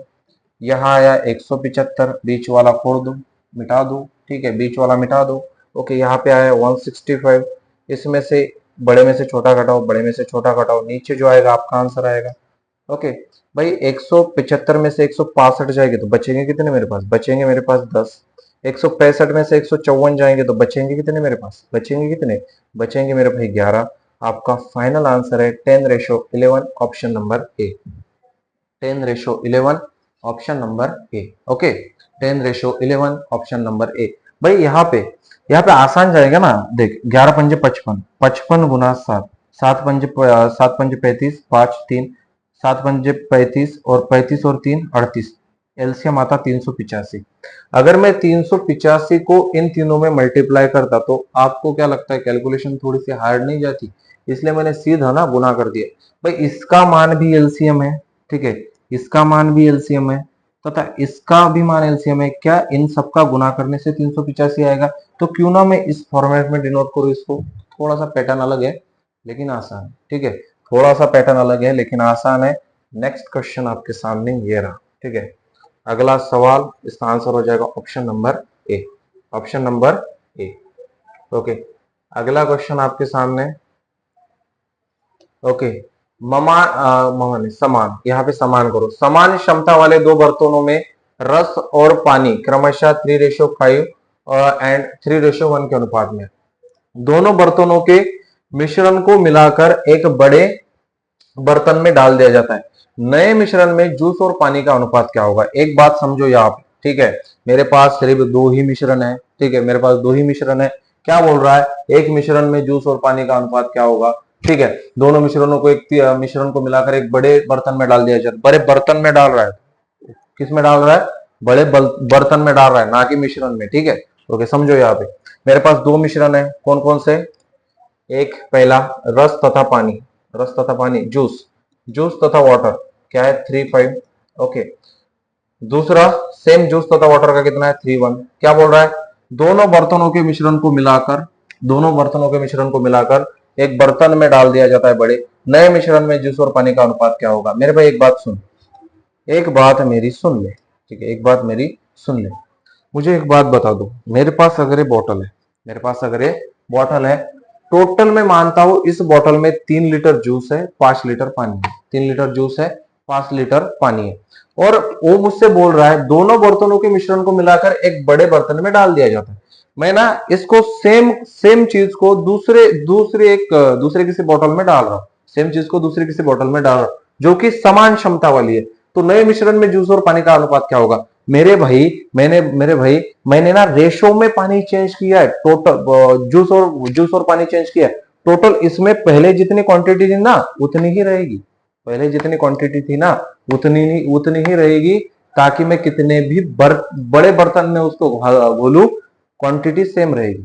यहाँ आया 175, बीच वाला फोड़ दो मिटा दो, ठीक है बीच वाला मिटा दो। ओके यहाँ पे आया 165, इसमें से बड़े में से छोटा घटाओ, बड़े में से छोटा घटाओ, नीचे जो आएगा आपका आंसर आएगा। ओके भाई 175 में से 165 जाएंगे तो बचेंगे कितने मेरे पास, बचेंगे मेरे पास 10। 165 में से 154 जाएंगे तो बचेंगे कितने मेरे पास, बचेंगे कितने, बचेंगे मेरे भाई 11। आपका फाइनल आंसर है 10:11 option number A, 10:11 option number A. Okay 10:11 option number A. भाई यहाँ पे आसान जाएगा ना, देख 11×5 = 55, 55 × 7, 7×5 = 35, 5 3, 7×5 = 35 और 35 और 3 = 38, एलसीएम आता 385। अगर मैं 385 को इन तीनों में मल्टीप्लाई करता तो आपको क्या लगता है कैलकुलेशन थोड़ी सी हार्ड नहीं जाती, इसलिए मैंने सीधा ना गुना कर दिया। भाई इसका मान भी एलसीएम है, ठीक है इसका मान भी एलसीएम है तथा इसका भी मान एलसीएम है, क्या इन सबका गुना करने से 385 आएगा, तो क्यों ना मैं इस फॉर्मेट में डिनोट करूं इसको। थोड़ा सा पैटर्न अलग है लेकिन आसान है, ठीक है थोड़ा सा पैटर्न अलग है लेकिन आसान है। नेक्स्ट क्वेश्चन आपके सामने ये रहा, ठीक है अगला सवाल, इसका आंसर हो जाएगा option number A, option number A. Okay अगला क्वेश्चन आपके सामने, ओके ममा नहीं समान, यहाँ पे समान करो, समान क्षमता वाले दो बर्तनों में रस और पानी क्रमशः 3:5 एंड 3:1 के अनुपात में, दोनों बर्तनों के मिश्रण को मिलाकर एक बड़े बर्तन में डाल दिया जाता है। नए मिश्रण में जूस और पानी का अनुपात क्या होगा। एक बात समझो यहाँ पे, ठीक है मेरे पास सिर्फ दो ही मिश्रण है, ठीक है मेरे पास दो ही मिश्रण है, क्या बोल रहा है एक मिश्रण में जूस और पानी का अनुपात क्या होगा, ठीक है दोनों मिश्रणों को एक मिश्रण को मिलाकर एक बड़े बर्तन में डाल दिया जाए, बड़े बर्तन में डाल रहा है, किस में डाल रहा है, बड़े बर्तन में डाल रहा है ना कि मिश्रण में, ठीक है ओके समझो यहाँ पे मेरे पास दो मिश्रण है, कौन कौन से, एक पहला रस तथा पानी, रस तथा पानी जूस, जूस तथा वाटर क्या है 3:5, ओके दूसरा सेम जूस तथा वाटर का कितना है 3:1, क्या बोल रहा है दोनों बर्तनों के मिश्रण को मिलाकर, दोनों बर्तनों के मिश्रण को मिलाकर एक बर्तन में डाल दिया जाता है बड़े, नए मिश्रण में जूस और पानी का अनुपात क्या होगा। मेरे भाई एक बात सुन, एक बात मेरी सुन ले, ठीक है एक बात मेरी सुन ले, मुझे एक बात बता दो, मेरे पास अगर ये बॉटल है, मेरे पास अगर ये बॉटल है, टोटल मैं मानता हूं इस बॉटल में 3 लीटर जूस है, 5 लीटर पानी है, 3 लीटर जूस है, 5 लीटर पानी है, और वो मुझसे बोल रहा है दोनों बर्तनों के मिश्रण को मिलाकर एक बड़े बर्तन में डाल दिया जाता है। मैं ना इसको सेम सेम चीज को दूसरे किसी बॉटल में डाल रहा हूं, सेम चीज को दूसरे किसी बॉटल में डाल रहा हूं जो कि समान क्षमता वाली है, तो नए मिश्रण में जूस और पानी का अनुपात क्या होगा। मेरे भाई मैंने ना रेशो में पानी चेंज किया है, टोटल जूस और पानी चेंज किया है, टोटल इसमें पहले जितनी क्वांटिटी थी ना उतनी ही रहेगी, पहले जितनी क्वांटिटी थी ना उतनी ही रहेगी, ताकि मैं कितने भी बड़े बर्तन में उसको घोलू क्वांटिटी सेम रहेगी,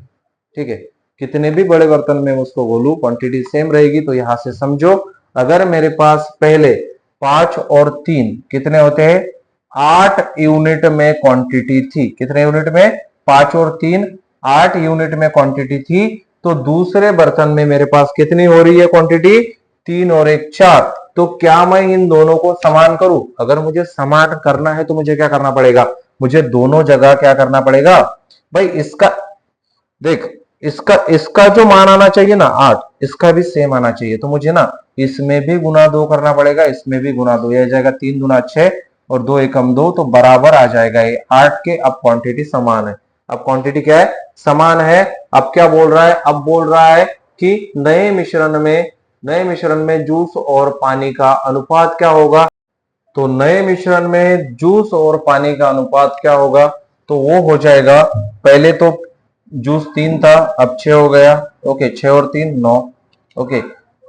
ठीक है कितने भी बड़े बर्तन में उसको घोलू क्वांटिटी सेम रहेगी। तो यहां से समझो अगर मेरे पास पहले 5 और 3 कितने होते हैं 8 यूनिट में क्वांटिटी थी, कितने यूनिट में 5 और 3 8 यूनिट में क्वांटिटी थी, तो दूसरे बर्तन में मेरे पास कितनी हो रही है क्वांटिटी 3 और 1 4, तो क्या मैं इन दोनों को समान करूं। अगर मुझे समान करना है तो मुझे क्या करना पड़ेगा, मुझे दोनों जगह क्या करना पड़ेगा भाई, इसका देख इसका जो मान आना चाहिए ना 8, इसका भी सेम आना चाहिए, तो मुझे ना इसमें भी गुना 2 करना पड़ेगा, इसमें भी गुना 2, यह जाएगा 3 दूना 6 और 2 एकम 2, तो बराबर आ जाएगा ये 8 के। अब क्वांटिटी समान है, अब क्वांटिटी क्या है समान है। अब क्या बोल रहा है, अब बोल रहा है कि नए मिश्रण में जूस और पानी का अनुपात क्या होगा, तो नए मिश्रण में जूस और पानी का अनुपात क्या होगा, तो वो हो जाएगा पहले तो जूस 3 था अब 6 हो गया, ओके 6 और 3 9, ओके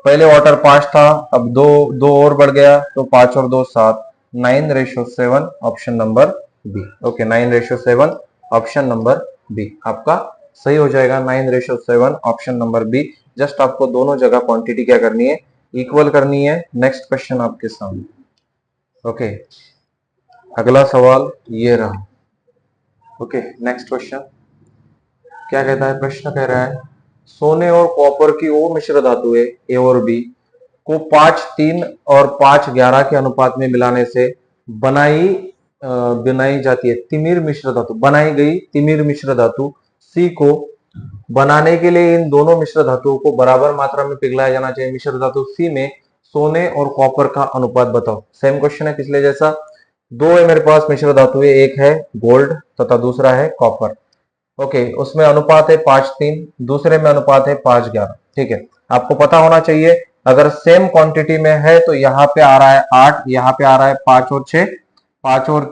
पहले वाटर 5 था अब 2 और बढ़ गया तो 5 और 2 7, 9:7 option number B, okay 9:7 option number B आपका सही हो जाएगा, 9:7 ऑप्शन नंबर बी। जस्ट आपको दोनों जगह क्वांटिटी क्या करनी है इक्वल करनी है। नेक्स्ट क्वेश्चन आपके सामने, ओके अगला सवाल ये रहा। ओके, नेक्स्ट क्वेश्चन क्या कहता है? प्रश्न कह रहा है सोने और कॉपर की वो मिश्र धातुएं ए और बी को 5:3 और 5:11 के अनुपात में मिलाने से बनाई बनाई जाती है तिमिर मिश्र धातु, बनाई गई तिमिर मिश्र धातु सी को बनाने के लिए इन दोनों मिश्र धातुओं को बराबर मात्रा में पिघलाया जाना चाहिए। मिश्र धातु सी में सोने और कॉपर का अनुपात बताओ। सेम क्वेश्चन है पिछले जैसा। दो है मेरे पास मिश्र धातुएं, एक है गोल्ड तथा दूसरा है कॉपर। ओके, उसमें अनुपात है 5:3, दूसरे में अनुपात है 5:11। ठीक है, आपको पता होना चाहिए अगर सेम क्वांटिटी में है तो यहाँ पे आ रहा है 8, यहाँ पे आ रहा है 5 और 6, 5 और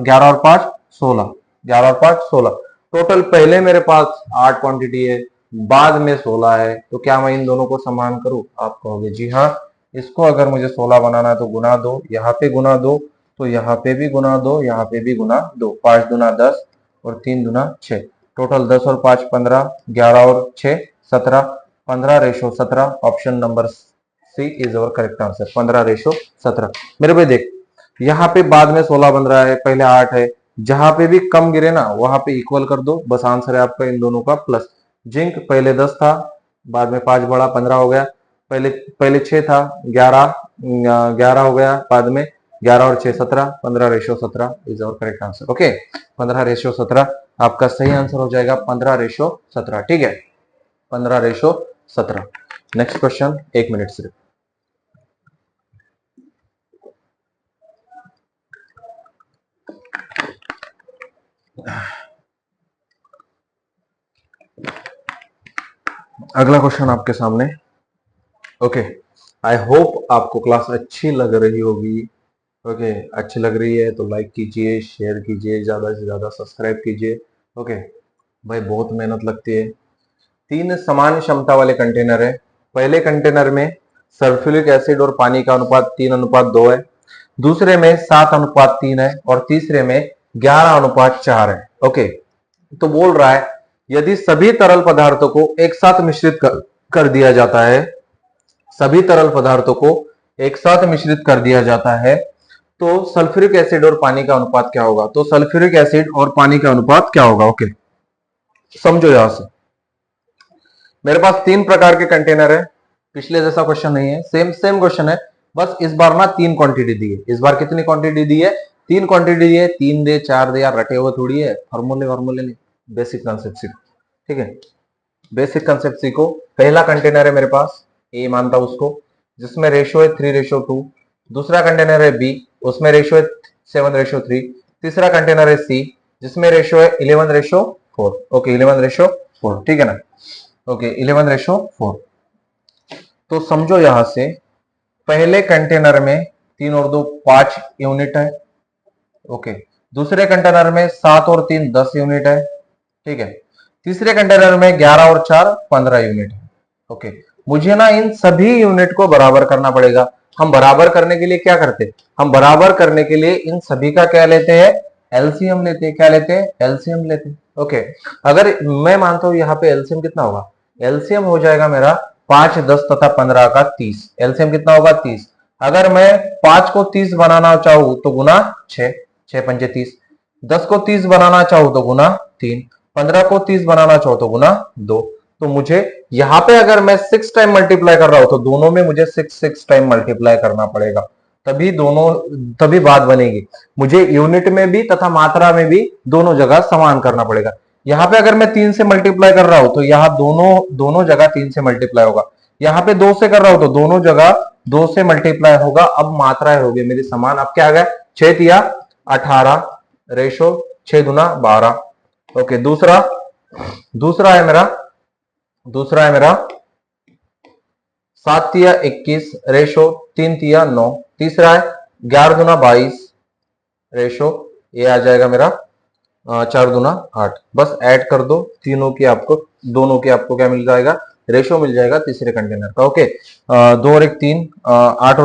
11 और 5 16, 11 और 5 16। टोटल पहले मेरे पास 8 क्वांटिटी है, बाद में 16 है, तो क्या मैं इन दोनों को समान करूं? आप कहोगे जी हाँ, इसको अगर मुझे 16 बनाना है तो गुना 2, यहाँ पे गुना 2, तो यहाँ पे भी गुना 2, यहाँ पे भी गुना 2, 5 दूना 10 और 3 दूना 6, टोटल 10 और 5 15, 11 और 6 17, 15:17। Option number C is our correct answer, 15:17। मेरे भाई देख, यहाँ पे बाद में 16 बन रहा है, पहले 8 है, जहां पे भी कम गिरे ना वहां पे इक्वल कर दो, बस आंसर है आपका इन दोनों का प्लस। जिंक पहले 10 था, बाद में 5 बढ़ा 15 हो गया, पहले पहले 6 था, 11 हो गया, बाद में 11 और 6 17, 15:17 is our correct answer. Okay, 15:17 आपका सही आंसर हो जाएगा, 15:17। ठीक है, 15:17। नेक्स्ट क्वेश्चन, 1 मिनट सिर्फ। अगला क्वेश्चन आपके सामने। ओके, आई होप आपको क्लास अच्छी लग रही होगी। ओके, अच्छी लग रही है तो लाइक कीजिए, शेयर कीजिए, ज्यादा से ज्यादा सब्सक्राइब कीजिए। ओके भाई, बहुत मेहनत लगती है। 3 समान क्षमता वाले कंटेनर है। पहले कंटेनर में सल्फ्यूरिक एसिड और पानी का अनुपात 3:2 है, दूसरे में 7:3 है और तीसरे में 11:4 है। ओके, तो बोल रहा है यदि सभी तरल पदार्थों को एक साथ मिश्रित कर दिया जाता है, सभी तरल पदार्थों को एक साथ मिश्रित कर दिया जाता है तो सल्फ्यूरिक एसिड और पानी का अनुपात क्या होगा? तो सल्फ्यूरिक एसिड और पानी का अनुपात क्या होगा? ओके, समझो यहां से। मेरे पास 3 प्रकार के कंटेनर है, पिछले जैसा क्वेश्चन नहीं है, सेम सेम क्वेश्चन है, बस इस बार ना 3 क्वांटिटी दी है। इस बार कितनी क्वांटिटी दी है? 3 क्वांटिटी दी है। 3 दे 4 दे, यार रटे हुए थोड़ी है, फॉर्मूले नहीं, बेसिक कंसेप्ट सीखो। ठीक है, बेसिक कंसेप्ट सीखो। पहला कंटेनर है मेरे पास, ए मानता उसको, जिसमें रेशियो है 3:2। दूसरा कंटेनर है बी, उसमें रेशियो है 7:3। तीसरा कंटेनर है सी, जिसमें रेशियो है 11:4। ओके, 11:4। ठीक है ना? ओके, 11:4। तो समझो यहां से पहले कंटेनर में 3 और 2 5 यूनिट है। ओके, दूसरे कंटेनर में 7 और 3 10 यूनिट है। ठीक है, तीसरे कंटेनर में 11 और 4 15 यूनिट है। ओके, मुझे ना इन सभी यूनिट को बराबर करना पड़ेगा। हम बराबर करने के लिए क्या करते? हम बराबर करने के लिए इन सभी का क्या लेते हैं? एलसीएम लेते हैं। क्या लेते हैं? एलसीएम लेते हैं। ओके, अगर मैं मानता हूं यहाँ पे एलसीएम कितना होगा? एलसीएम हो जाएगा मेरा 5 10 तथा 15 का 30। एलसीएम कितना होगा? 30। अगर मैं 5 को 30 बनाना चाहूं तो गुना 6, 6 पंजे 30। 10 को 30 बनाना चाहूं तो गुना 3, 15 को 30 बनाना चाहूं तो गुना 2। तो मुझे यहाँ पे अगर मैं 6 टाइम मल्टीप्लाई कर रहा हूं तो दोनों में मुझे 6 टाइम मल्टीप्लाई करना पड़ेगा, तभी बात बनेगी। मुझे यूनिट में भी तथा मात्रा में भी दोनों जगह समान करना पड़ेगा। यहाँ पे अगर मैं 3 से मल्टीप्लाई कर रहा हूं तो यहाँ दोनों जगह 3 से मल्टीप्लाई होगा। यहाँ पे 2 से कर रहा हूं तो दोनों जगह 2 से मल्टीप्लाई होगा। अब मात्राएं होगी मेरी समान। अब क्या आ गया? 6 तिया 18 रेशो 6 दूना 12। ओके, दूसरा है मेरा 7 तिया 21 रेशो 3 तिया 9। तीसरा है 11 दूना 22 रेशो, ये आ जाएगा मेरा 4 दूना 8। बस ऐड कर दो दोनों की आपको क्या मिल जाएगा? रेशो मिल जाएगा तीसरे कंटेनर का। ओके, 2 और 1 3, 8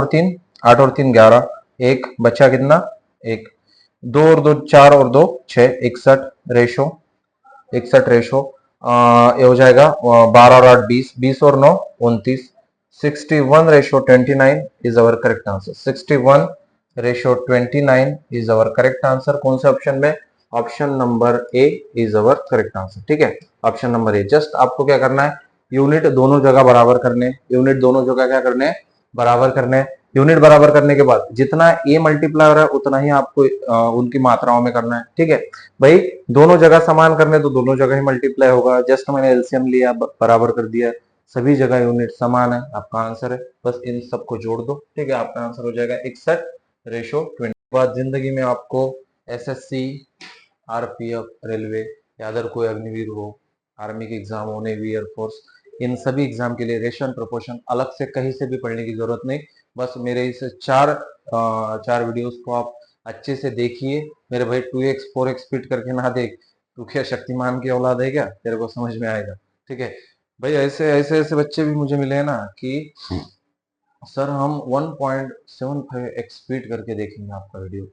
और 3 11, एक बचा कितना? 1, 2 और 2 4 और 2 6, 61 रेशो ये हो जाएगा 12 और 8 20, 20 और 9 29, 61:29 is our correct answer. 61 ratio 29 is our correct answer. कौन से ऑप्शन में? Option number A is our correct answer. ठीक है, ऑप्शन नंबर ए। जस्ट आपको क्या करना है, यूनिट दोनों जगह बराबर करने, यूनिट दोनों जगह क्या करने हैं, बराबर करने। यूनिट बराबर करने के बाद जितना ए मल्टीप्लाई हो रहा है उतना ही आपको उनकी मात्राओं में करना है। ठीक है भाई, दोनों जगह समान करने तो दोनों जगह ही मल्टीप्लाई होगा। जस्ट मैंने एलसीएम लिया, बराबर कर दिया, सभी जगह यूनिट समान है, आपका आंसर है। बस इन सबको जोड़ दो। ठीक है, आपका आंसर हो जाएगा 61/20। बाद जिंदगी में आपको एसएससी, आरपीएफ, रेलवे या अदर कोई अग्निवीर हो, आर्मी के एग्जाम हो, नेवी, एयरफोर्स, इन सभी एग्जाम के लिए रेशन प्रोपोर्शन अलग से कहीं से भी पढ़ने की जरूरत नहीं। बस मेरे इस चार वीडियोस को आप अच्छे से देखिए मेरे भाई। 2x 4x स्पीड करके ना देख, तू क्या शक्तिमान की औलाद है क्या, तेरे को समझ में आएगा। ठीक है भाई, ऐसे ऐसे ऐसे बच्चे भी मुझे मिले हैं ना कि सर हम 1.75x स्पीड करके देखेंगे आपका वीडियो।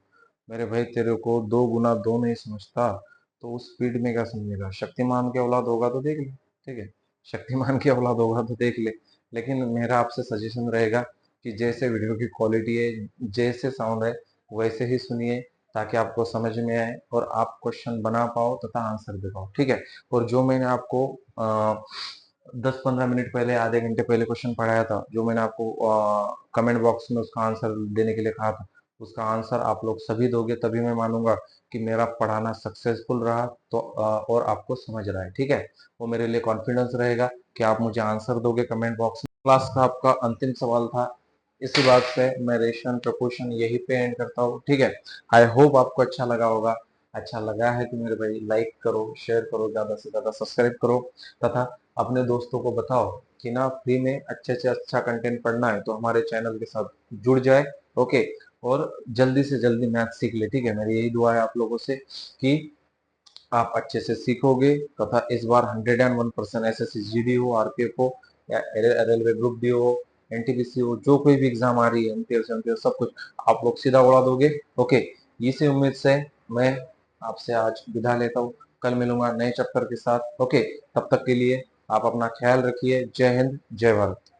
मेरे भाई तेरे को 2 गुना 2 नहीं समझता तो उस स्पीड में क्या समझेगा। शक्तिमान की औलाद होगा तो देख ले। ठीक है, शक्तिमान की औलाद होगा तो देख ले। लेकिन मेरा आपसे सजेशन रहेगा कि जैसे वीडियो की क्वालिटी है, जैसे साउंड है, वैसे ही सुनिए ताकि आपको समझ में आए और आप क्वेश्चन बना पाओ तथा आंसर दे पाओ। ठीक है, और जो मैंने आपको 10-15 मिनट पहले, आधे घंटे पहले क्वेश्चन पढ़ाया था, जो मैंने आपको कमेंट बॉक्स में उसका आंसर देने के लिए कहा था, उसका आंसर आप लोग सभी दोगे तभी मैं मानूंगा कि मेरा पढ़ाना सक्सेसफुल रहा तो और आपको समझ रहा है। ठीक है, वो मेरे लिए कॉन्फिडेंस रहेगा कि आप मुझे आंसर दोगे कमेंट बॉक्स में। क्लास का आपका अंतिम सवाल था। इसी बात से मैं रेशन प्रपोर्शन यही पे एंड करता हूँ। ठीक है, आई होप आपको अच्छा लगा होगा। अच्छा लगा है तो मेरे भाई लाइक करो, शेयर करो, ज्यादा से ज्यादा सब्सक्राइब करो तथा अपने दोस्तों को बताओ कि ना फ्री में अच्छे से अच्छा कंटेंट पढ़ना है तो हमारे चैनल के साथ जुड़ जाए। ओके, और जल्दी से जल्दी मैथ सीख ले। ठीक है, मेरी यही दुआ है आप लोगों से कि आप अच्छे से सीखोगे तथा इस बार 101% एसएससी जीडी हो, आरपीएफ हो या रेलवे ग्रुप डी हो, एनटीपीसी हो, जो कोई भी एग्जाम आ रही है, एमटीएस एमटीएस सब कुछ आप लोग सीधा उड़ा दोगे। ओके, इसी उम्मीद से मैं आपसे आज विदा लेता हूँ। कल मिलूंगा नए चैप्टर के साथ। ओके, तब तक के लिए आप अपना ख्याल रखिए। जय हिंद, जय भारत।